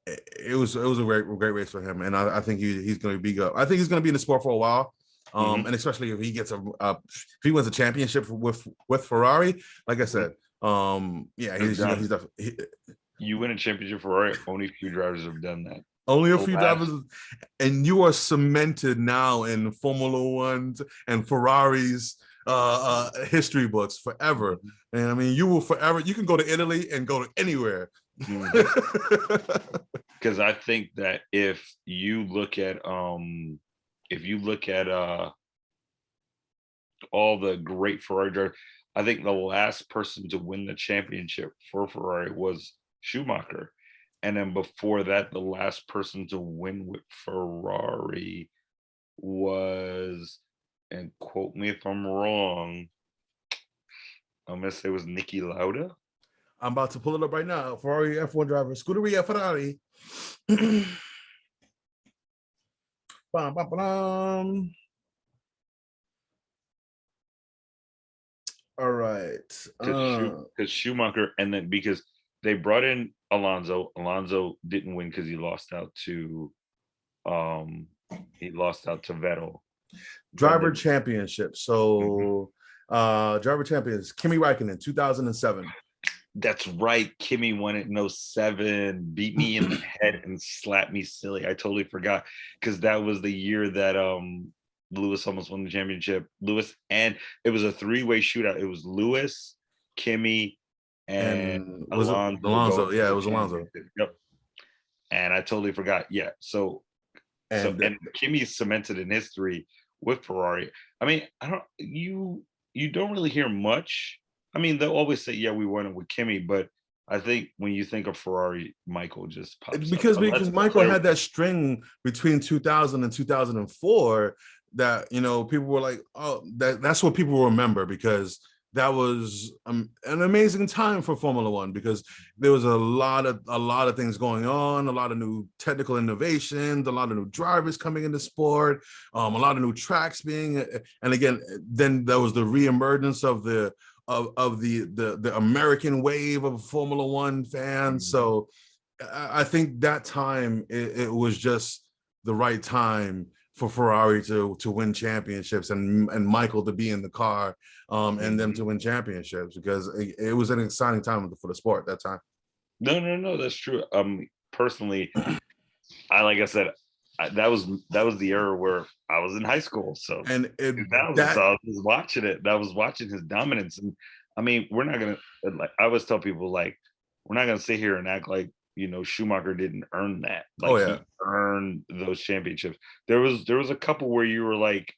Speaker 1: it was a great race for him, and I think he's going to be good. I think he's going to be in the sport for a while. And especially if he gets if he wins a championship with Ferrari, like I said, yeah, he's definitely
Speaker 2: You win a championship Ferrari, only a few drivers have done that.
Speaker 1: only a
Speaker 2: The
Speaker 1: few
Speaker 2: last
Speaker 1: drivers, and you are cemented now in Formula One's and Ferrari's history books forever. And I mean, you will forever. You can go to Italy and go to anywhere.
Speaker 2: Because I think that if you look at all the great Ferrari drivers. I think the last person to win the championship for Ferrari was Schumacher. And then before that, the last person to win with Ferrari was, and quote me if I'm wrong, I'm gonna say it was Niki Lauda.
Speaker 1: I'm about to pull it up right now. Ferrari F1 driver, Scuderia Ferrari. Bum, bum, bum. All right.
Speaker 2: Because Schumacher, and then because they brought in Alonso. Alonso didn't win because he lost out to Vettel.
Speaker 1: Driver championship. So driver champions, Kimi Räikkönen, 2007.
Speaker 2: That's right. Kimi won it in 07, beat me in the head and slapped me silly. I totally forgot because that was the year that Lewis almost won the championship. Lewis, and it was a three-way shootout. It was Lewis, Kimi, and
Speaker 1: was
Speaker 2: Alonso.
Speaker 1: Alonso. Yeah, it was Alonso.
Speaker 2: Yep. And I totally forgot. Yeah. So Kimi cemented in history with Ferrari. I mean, you don't really hear much. I mean, they'll always say, yeah, we won it with Kimi, but I think when you think of Ferrari, Michael just pops
Speaker 1: because
Speaker 2: up.
Speaker 1: Because Michael had that string between 2000 and 2004 that, you know, people were like, oh, that's what people remember, because that was an amazing time for Formula One, because there was a lot of things going on, a lot of new technical innovations, a lot of new drivers coming into sport, a lot of new tracks being, and again, then there was the reemergence of the American wave of Formula One fans. Mm-hmm. So I think that time it was just the right time for Ferrari to win championships and Michael to be in the car and them to win championships, because it was an exciting time for the sport at that time.
Speaker 2: No, that's true. Personally, like I said, that was the era where I was in high school. So I was watching it. I was watching his dominance, and I mean, we're not gonna, like, I always tell people, like, we're not gonna sit here and act like, you know, Schumacher didn't earn that. Like, he earned those championships. There was a couple where you were like,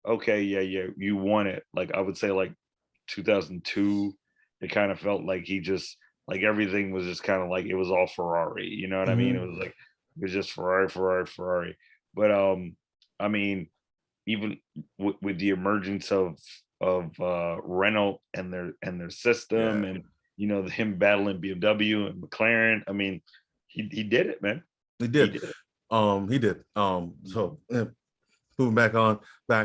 Speaker 2: okay, yeah, you won it. Like, I would say like 2002, it kind of felt like he just, like, everything was just kind of like, it was all Ferrari. You know what I mean? It was like, it was just Ferrari. But I mean, even with the emergence of Renault and their system, and, you know, him battling BMW and McLaren. I mean, he did it, man.
Speaker 1: He did. He did. So moving back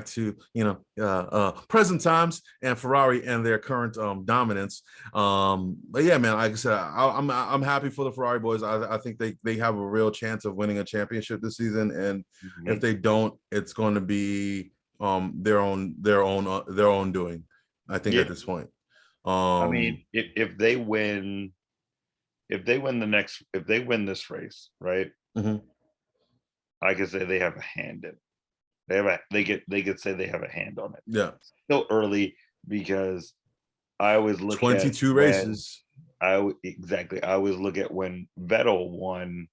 Speaker 1: to, you know, present times and Ferrari and their current dominance. But yeah, man, like I said, I'm happy for the Ferrari boys. I think they have a real chance of winning a championship this season, and if they don't, it's going to be their own doing, I think, at this point.
Speaker 2: I mean, if they win this race, right? I could say they have a hand in it. They could say they have a hand on it.
Speaker 1: Yeah.
Speaker 2: Still early, because I always look
Speaker 1: 22 races.
Speaker 2: I always look at when Vettel won.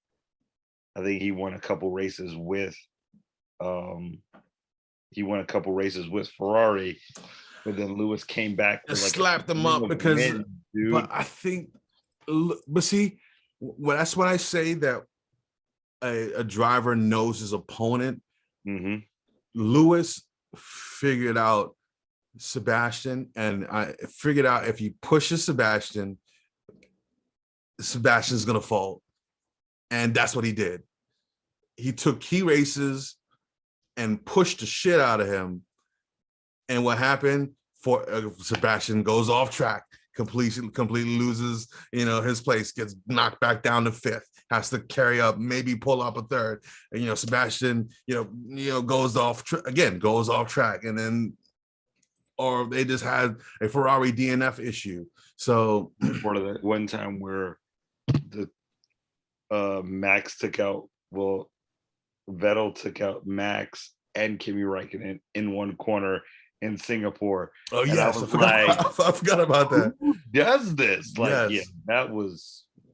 Speaker 2: I think he won a couple races with Ferrari, but then Lewis came back
Speaker 1: and slapped them up because but I think, but see, well, that's when I say that a driver knows his opponent. Lewis figured out Sebastian, and I figured out if he pushes Sebastian's gonna fall, and that's what he did. He took key races and pushed the shit out of him, and what happened? For Sebastian goes off track, completely loses, you know, his place, gets knocked back down to fifth, has to carry up, maybe pull up a third, and, you know, Sebastian, you know, goes off track, and then, or they just had a Ferrari DNF issue. So
Speaker 2: part of that one time where the Max took out, Vettel took out Max and Kimi Räikkönen in one corner in Singapore.
Speaker 1: Oh yes, I forgot about that.
Speaker 2: Who does this? Like, yes. Yeah,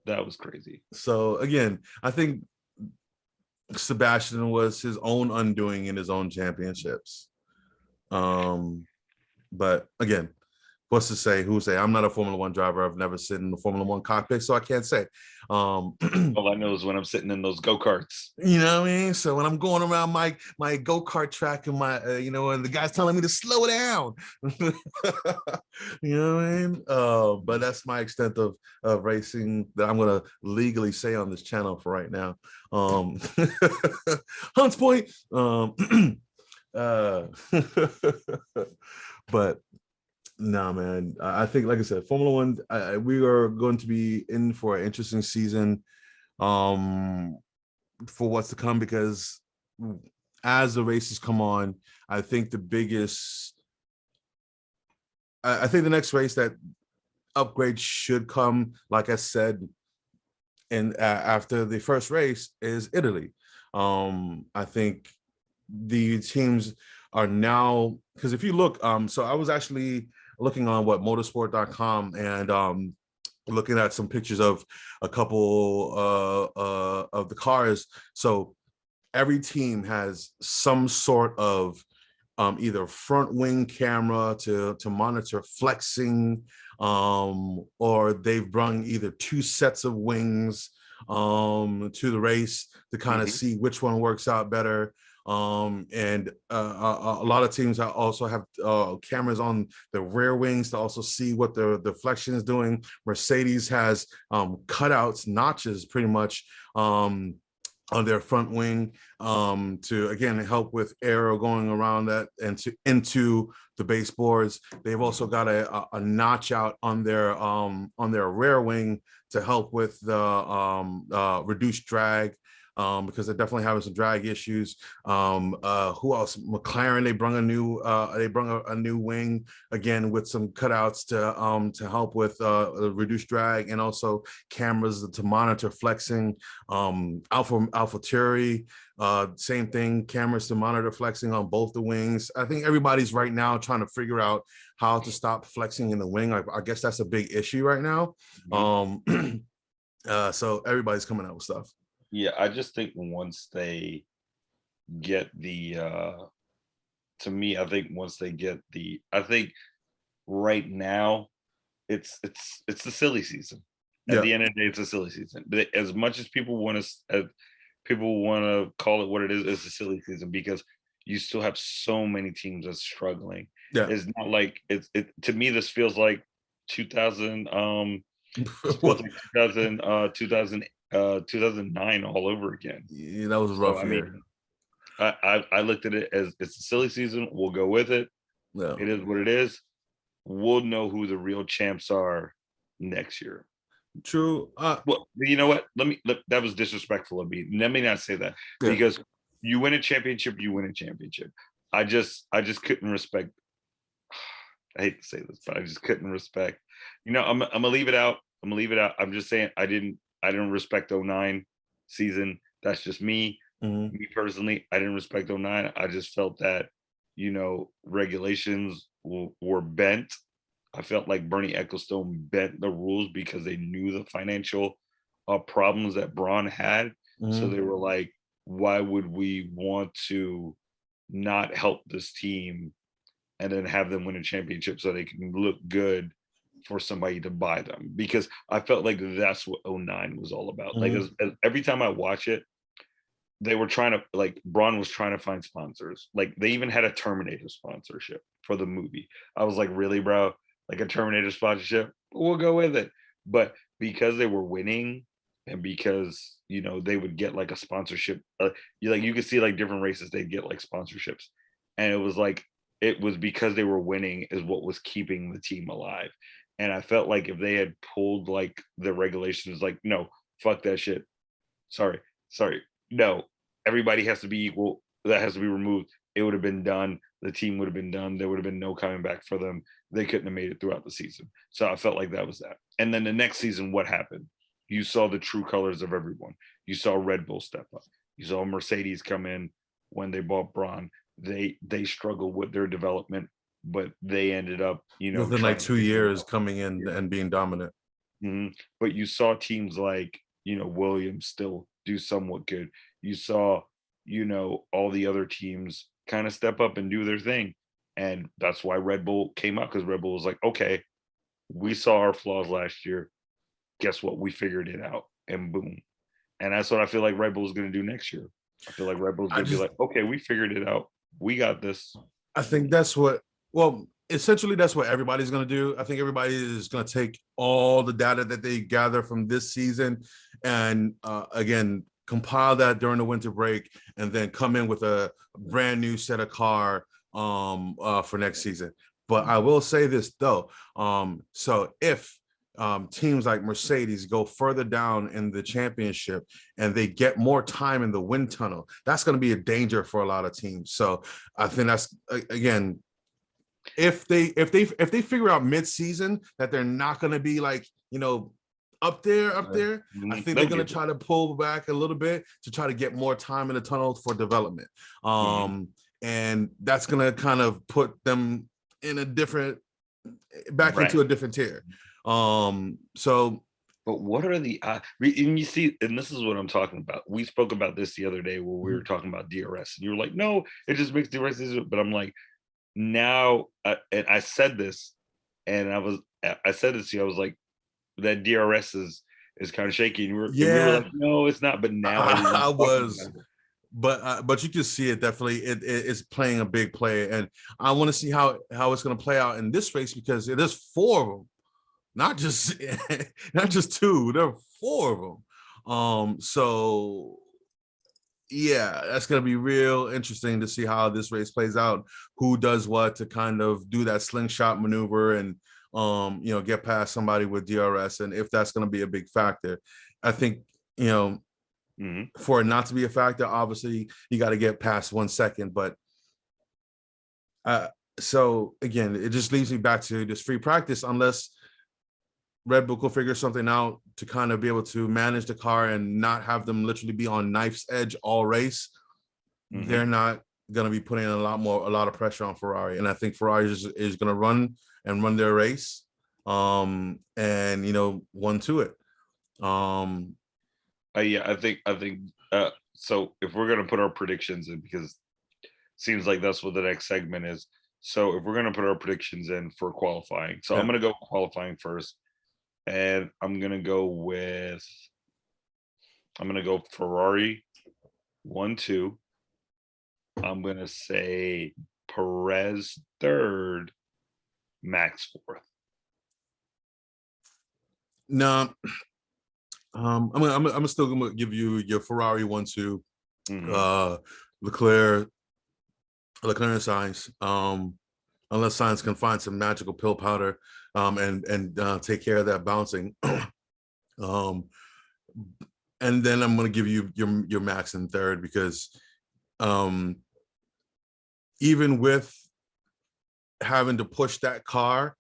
Speaker 2: that was crazy.
Speaker 1: So again, I think Sebastian was his own undoing in his own championships. But again, what's to say? Who say? I'm not a Formula One driver. I've never sit in the Formula One cockpit, so I can't say.
Speaker 2: All I know is when I'm sitting in those go-karts.
Speaker 1: You know what I mean? So when I'm going around my go-kart track and my and the guy's telling me to slow down. You know what I mean? But that's my extent of racing that I'm gonna legally say on this channel for right now. Hunts Point. Uh, but no, man. I think, like I said, Formula One. We are going to be in for an interesting season. For what's to come, because as the races come on, I think the biggest, I think the next race that upgrade should come, like I said, and after the first race is Italy. I think the teams are now, because if you look, so I was actually looking on what motorsport.com and looking at some pictures of a couple of the cars. So every team has some sort of either front wing camera to monitor flexing, or they've brung either two sets of wings to the race to kind of see which one works out better. And a lot of teams also have cameras on the rear wings to also see what the flexion is doing. Mercedes has cutouts, notches, pretty much, on their front wing, to again help with aero going around that and to into the baseboards. They've also got a notch out on their rear wing to help with the reduced drag, because they're definitely having some drag issues. Who else? McLaren, they brought a new wing again with some cutouts to help with reduced drag, and also cameras to monitor flexing. AlphaTauri, same thing, cameras to monitor flexing on both the wings. I think everybody's right now trying to figure out how to stop flexing in the wing. I guess that's a big issue right now. So everybody's coming out with stuff.
Speaker 2: Yeah, I just think once they get to me, I think once they get I think right now it's the silly season. At
Speaker 1: Yeah.
Speaker 2: the end of the day, it's a silly season. But as much as people want to call it what it is, it's a silly season because you still have so many teams that's struggling.
Speaker 1: Yeah.
Speaker 2: It's not like to me, this feels like 2000, feels like 2009 all over again.
Speaker 1: Yeah, that was a
Speaker 2: So
Speaker 1: rough
Speaker 2: I
Speaker 1: year.
Speaker 2: mean, I looked at it as it's a silly season. We'll go with it.
Speaker 1: Yeah.
Speaker 2: It is what it is. We'll know who the real champs are next year.
Speaker 1: True.
Speaker 2: Well, you know what? That was disrespectful of me. Let me not say that
Speaker 1: Yeah.
Speaker 2: because you win a championship, you win a championship. I just couldn't respect. I hate to say this, but I just couldn't respect. I'm gonna leave it out. I'm gonna leave it out. I'm just saying I didn't respect 09 season. That's just me.
Speaker 1: Mhm.
Speaker 2: Me personally, I didn't respect 09. I just felt that, regulations were bent. I felt like Bernie Ecclestone bent the rules because they knew the financial problems that Braun had. So
Speaker 1: Mhm.
Speaker 2: they were like, why would we want to not help this team and then have them win a championship so they can look good for somebody to buy them? Because I felt like that's what 09 was all about. Like every time I watch it, they were trying to, like, Braun was trying to find sponsors. Like they even had a Terminator sponsorship for the movie. I was like, really, bro? Like a Terminator sponsorship? We'll go with it. But because they were winning and because, they would get like a sponsorship, you could see like different races, they'd get like sponsorships. And it was because they were winning is what was keeping the team alive. And I felt like if they had pulled like the regulations, like, no, fuck that shit. Sorry. No, everybody has to be equal. That has to be removed. It would have been done. The team would have been done. There would have been no coming back for them. They couldn't have made it throughout the season. So I felt like that was that. And then the next season, what happened? You saw the true colors of everyone. You saw Red Bull step up. You saw Mercedes come in when they bought Braun. They struggled with their development, but they ended up,
Speaker 1: Within like
Speaker 2: trying to
Speaker 1: 2 years
Speaker 2: develop.
Speaker 1: coming in and being dominant.
Speaker 2: But you saw teams like, Williams still do somewhat good. You saw, all the other teams kind of step up and do their thing. And that's why Red Bull came out, because Red Bull was like, okay, we saw our flaws last year. Guess what? We figured it out, and boom. And that's what I feel like Red Bull is going to do next year. I feel like Red Bull's
Speaker 1: I
Speaker 2: going to be
Speaker 1: just
Speaker 2: like, okay, we figured it out. We got this.
Speaker 1: I think that's what, well, essentially that's what everybody's going to do. I think everybody is going to take all the data that they gather from this season and again, compile that during the winter break and then come in with a brand new set of car for next season. But I will say this though. So if teams like Mercedes go further down in the championship and they get more time in the wind tunnel, that's going to be a danger for a lot of teams. So I think that's again, if they figure out mid-season that they're not going to be like, you know, up there, I think they're going to try to pull back a little bit to try to get more time in the tunnel for development. And that's going to kind of put them in a different, back into a different tier. So
Speaker 2: but what are the and you see, and this is what I'm talking about. We spoke about this the other day where we were talking about DRS, and you were like, no, it just makes DRS easier. But I'm like, now, and I said this, and I said this to you, I was like, that DRS is kind of shaky, and we were like, no, it's not. But now
Speaker 1: I was, but you can see it definitely. It's playing a big play, and I want to see how it's going to play out in this race because it is 4 of them, not just two. There are 4 of them. So yeah, that's going to be real interesting to see how this race plays out. Who does what to kind of do that slingshot maneuver and you know, get past somebody with DRS, and if that's going to be a big factor. I think, you know, for it not to be a factor, obviously you got to get past 1 second. But so again, it just leaves me back to this free practice, unless Red Bull will figure something out to kind of be able to manage the car and not have them literally be on knife's edge all race. They're not going to be putting a lot of pressure on Ferrari. And I think Ferrari is going to run their race and, you know, 1-2 it.
Speaker 2: Yeah, I think so if we're going to put our predictions in, because it seems like that's what the next segment is. So if we're going to put our predictions in for qualifying, so I'm going to go qualifying first. And I'm going to go Ferrari 1-2. I'm going to say Perez 3rd, Max 4th.
Speaker 1: No, I'm still going to give you your Ferrari 1-2, Leclerc and Sainz. Unless Sainz can find some magical pill powder and take care of that bouncing. And then I'm going to give you your Max in 3rd, because even with having to push that car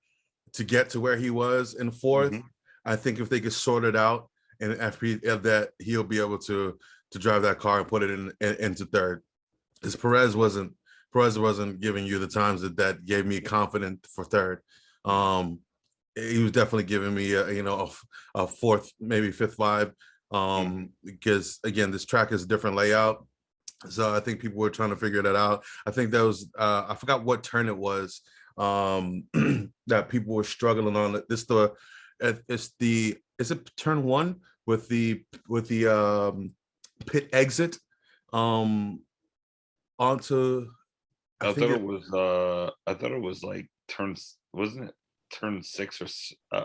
Speaker 1: to get to where he was in 4th, I think if they could sort it out and that he'll be able to drive that car and put it into 3rd, because Perez wasn't giving you the times that gave me confidence for 3rd. He was definitely giving me a 4th, maybe 5th vibe, because again, this track is a different layout. So I think people were trying to figure that out. I think that was I forgot what turn it was that people were struggling on. Is it turn 1 with the pit exit onto.
Speaker 2: I thought it was like turns, wasn't it turn 6 or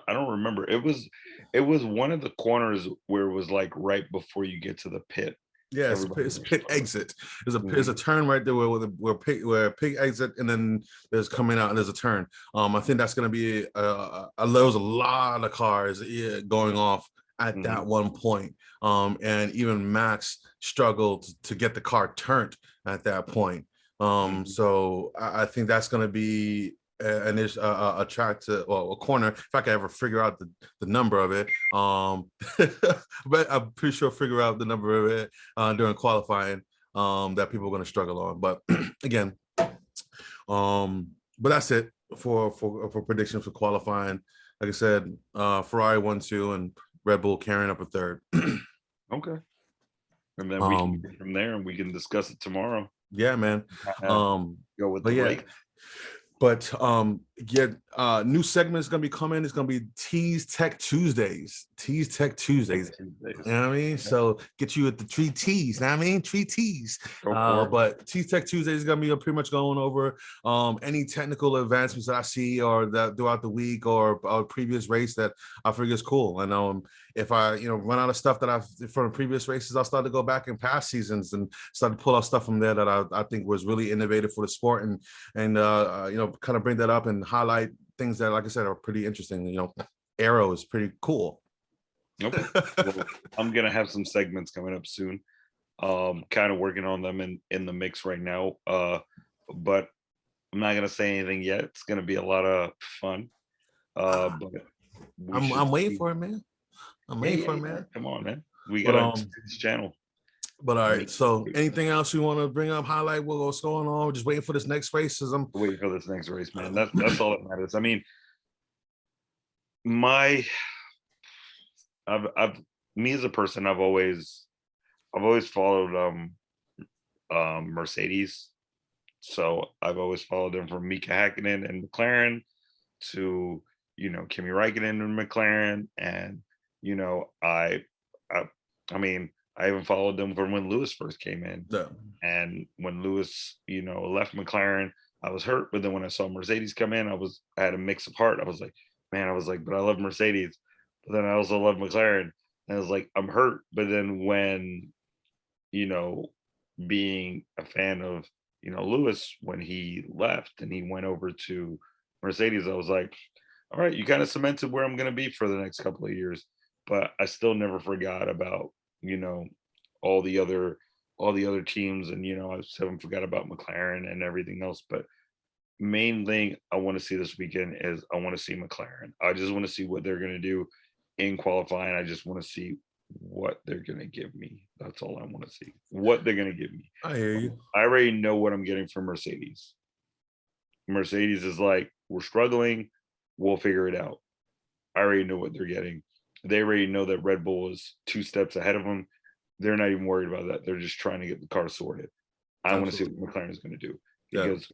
Speaker 2: I don't remember. It was one of the corners where it was like right before you get to the pit.
Speaker 1: Yeah, it's pit exit. There's a turn right there where pig exit, and then there's coming out and there's a turn. I think that's going to be there was a lot of cars going off at that one point. And even Max struggled to get the car turned at that point. So I think that's going to be a track to, well, a corner, if I could ever figure out the number of it. But I'm pretty sure figure out the number of it during qualifying that people are going to struggle on. But again, but that's it for predictions for qualifying. Like I said, Ferrari 1-2 and Red Bull carrying up a 3rd.
Speaker 2: Okay. And then we can get from there and we can discuss it tomorrow.
Speaker 1: Yeah, man.
Speaker 2: Go with the race.
Speaker 1: But get new segments gonna be coming. It's gonna be Tease Tech Tuesdays. Tease Tech Tuesdays. You know what I mean? So get you at the tree teas. Know what I mean? Tree teas.
Speaker 2: Go for it.
Speaker 1: But Tease Tech Tuesdays is gonna be pretty much going over any technical advancements that I see or that throughout the week or previous race that I figure is cool. And if I run out of stuff that I've from previous races, I'll start to go back in past seasons and start to pull out stuff from there that I think was really innovative for the sport and kind of bring that up and highlight things that, like I said, are pretty interesting. Arrow is pretty cool.
Speaker 2: Okay. Well, I'm gonna have some segments coming up soon. Kind of working on them in the mix right now. But I'm not gonna say anything yet. It's gonna be a lot of fun. But
Speaker 1: I'm waiting for it, man. I'm waiting for it, man.
Speaker 2: Come on, man. We got this channel.
Speaker 1: But all right. So anything else you want to bring up, highlight what's going on? We're just waiting for this next race. I'm
Speaker 2: waiting for this next race, man. That's all that matters. I mean, me as a person, I've always followed Mercedes. So I've always followed them from Mika Hakkinen and McLaren to Kimi Räikkönen and McLaren, and I mean, I even followed them from when Lewis first came in.
Speaker 1: Yeah.
Speaker 2: And when Lewis, left McLaren, I was hurt. But then when I saw Mercedes come in, I had a mix of heart. I was like, but I love Mercedes. But then I also love McLaren. And I was like, I'm hurt. But then when, being a fan of, Lewis, when he left and he went over to Mercedes, I was like, all right, you kind of cemented where I'm going to be for the next couple of years. But I still never forgot about, all the other teams, and I haven't forgot about McLaren and everything else. But main thing I want to see this weekend is I want to see McLaren. I just want to see what they're going to do in qualifying. I just want to see what they're going to give me. That's all I want to see. What they're going to give me.
Speaker 1: I hear you.
Speaker 2: I already know what I'm getting from Mercedes. Mercedes is like, we're struggling. We'll figure it out. I already know what they're getting. They already know that Red Bull is 2 steps ahead of them. They're not even worried about that. They're just trying to get the car sorted. I want to see what McLaren is going to do because,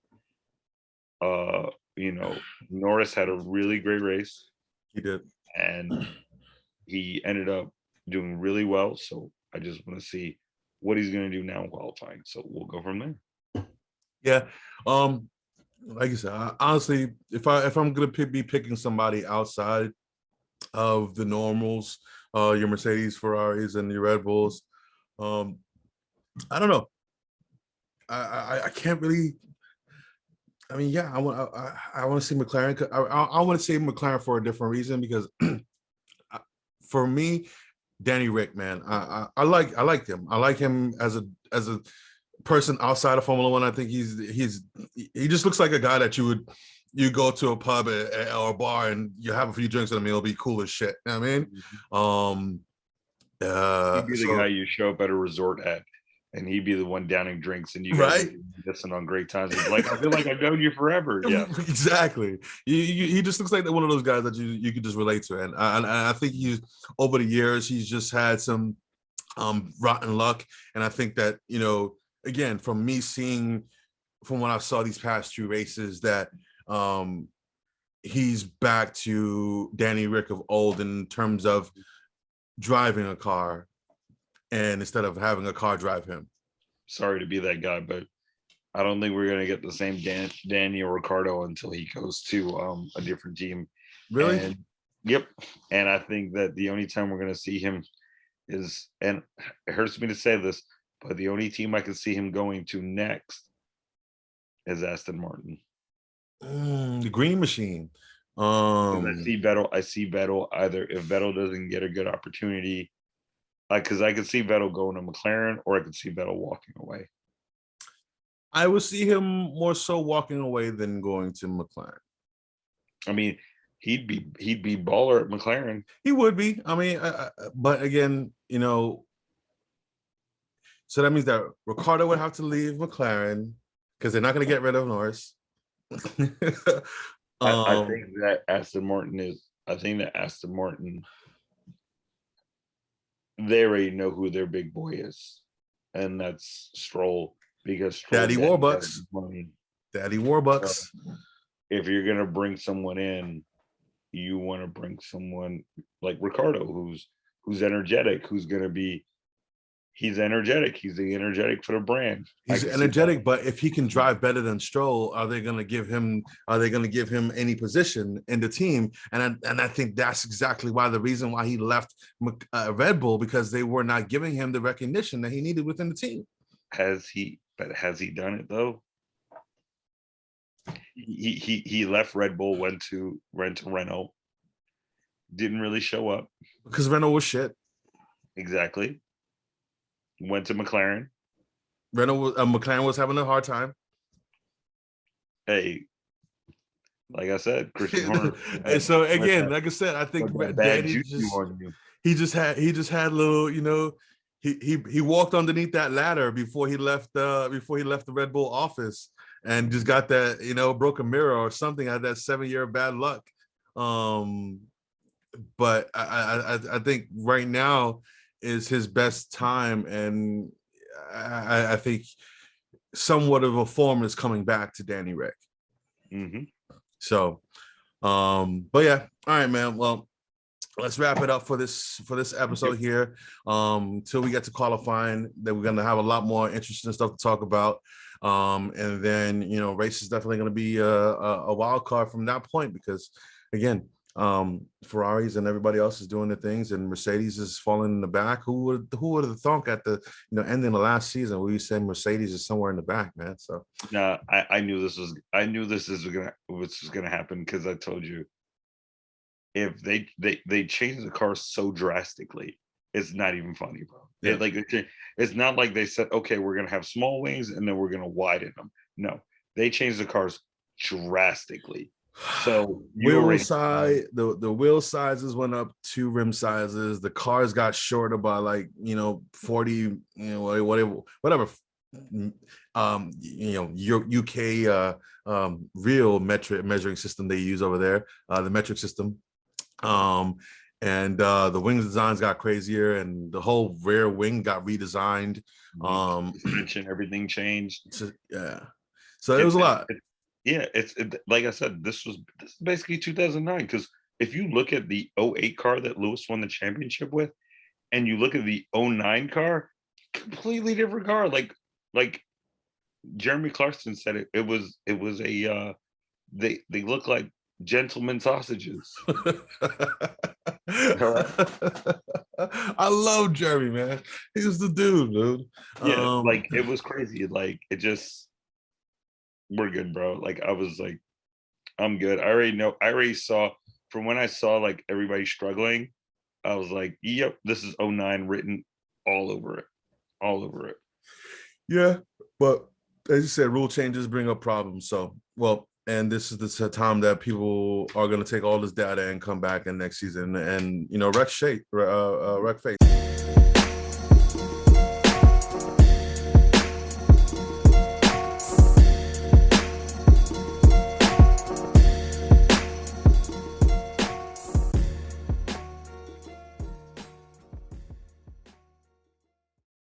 Speaker 2: Norris had a really great race.
Speaker 1: He did,
Speaker 2: and he ended up doing really well. So I just want to see what he's going to do now in qualifying. So we'll go from there.
Speaker 1: Yeah. Like you said, honestly, if I'm going to be picking somebody outside of the normals, your Mercedes, Ferraris, and your Red Bulls, I don't know. I can't really. I mean, yeah, I want to see McLaren. I want to see McLaren for a different reason because for me, Danny Rick, man, I like him. I like him as a person outside of Formula One. I think he just looks like a guy that you go to a pub or a bar and you have a few drinks with him. He'll be cool as shit. You know what I mean?
Speaker 2: He'd be the guy you show up at a resort at, and he'd be the one downing drinks, and you guys
Speaker 1: right
Speaker 2: listen on great times. He's like, I feel like I've known you forever. Yeah,
Speaker 1: exactly. He just looks like one of those guys that you could just relate to, and I think he's over the years he's just had some rotten luck, and I think that again from when I saw these past 2 races that he's back to Danny Rick of old in terms of driving a car and instead of having a car drive him.
Speaker 2: Sorry to be that guy, but I don't think we're going to get the same Daniel Ricciardo until he goes to a different team.
Speaker 1: Really?
Speaker 2: Yep. And I think that the only time we're going to see him is, and it hurts me to say this, but the only team I can see him going to next is Aston Martin.
Speaker 1: The Green Machine.
Speaker 2: I see Vettel either if Vettel doesn't get a good opportunity, because I could see Vettel going to McLaren, or I could see Vettel walking away.
Speaker 1: I would see him more so walking away than going to McLaren.
Speaker 2: I mean, he'd be baller at McLaren.
Speaker 1: He would be. I mean, but again, so that means that Ricciardo would have to leave McLaren because they're not going to get rid of Norris.
Speaker 2: I think that Aston Martin, they already know who their big boy is, and that's Stroll, because Stroll
Speaker 1: Daddy Warbucks. Daddy Warbucks.
Speaker 2: if you're gonna bring someone in, you want to bring someone like Ricardo, who's energetic, who's gonna be. He's energetic. He's the energetic for the brand.
Speaker 1: He's energetic, but if he can drive better than Stroll, are they going to give him? Are they going to give him any position in the team? And I think that's exactly why the reason why he left Red Bull, because they were not giving him the recognition that he needed within the team.
Speaker 2: Has he done it though? He left Red Bull, went to Renault. Didn't really show up
Speaker 1: because Renault was shit.
Speaker 2: Exactly. Went to McLaren.
Speaker 1: McLaren was having a hard time.
Speaker 2: Hey, like I said, Christian Horner.
Speaker 1: And so again, like I said, I think Danny he just had little, you know, he walked underneath that ladder before he left the Red Bull office and just got that, you know, broken mirror or something, had that 7-year bad luck. But I think right now is his best time, and I think somewhat of a form is coming back to Danny Rick.
Speaker 2: Mm-hmm.
Speaker 1: So, but yeah, all right, man. Well, let's wrap it up for this episode here. Till we get to qualifying, that we're gonna have a lot more interesting stuff to talk about. And then, you know, race is definitely gonna be a wild card from that point, because again, Ferraris and everybody else is doing the things, and Mercedes is falling in the back. Who would have thought at the, you know, ending the last season we said Mercedes is somewhere in the back, man? So
Speaker 2: no, I knew this was gonna happen, because I told you, if they change the car so drastically, it's not even funny, bro.
Speaker 1: Yeah.
Speaker 2: It's not like they said, okay, we're gonna have small wings and then we're gonna widen them. No, they changed the cars drastically. So
Speaker 1: the wheel sizes went up 2 rim sizes. The cars got shorter by, like, you know, 40, you know, whatever. You know, your UK real measuring system they use over there, the metric system. And the wing designs got crazier, and the whole rear wing got redesigned.
Speaker 2: Suspension, everything changed.
Speaker 1: So it was a lot.
Speaker 2: It's like I said, this is basically 2009, because if you look at the 08 car that Lewis won the championship with, and you look at the 09 car, completely different car. Like Jeremy Clarkson said, it was a they look like gentleman sausages.
Speaker 1: I love Jeremy, man. He was the dude.
Speaker 2: Yeah, like it was crazy. Like it just, we're good, bro. Like I was like, I'm good. I already saw, from when I saw like everybody struggling, I was like, yep, this is 09 written all over it.
Speaker 1: Yeah, but as you said, rule changes bring up problems. So, well, and this is the time that people are going to take all this data and come back in next season and, you know, wreck face.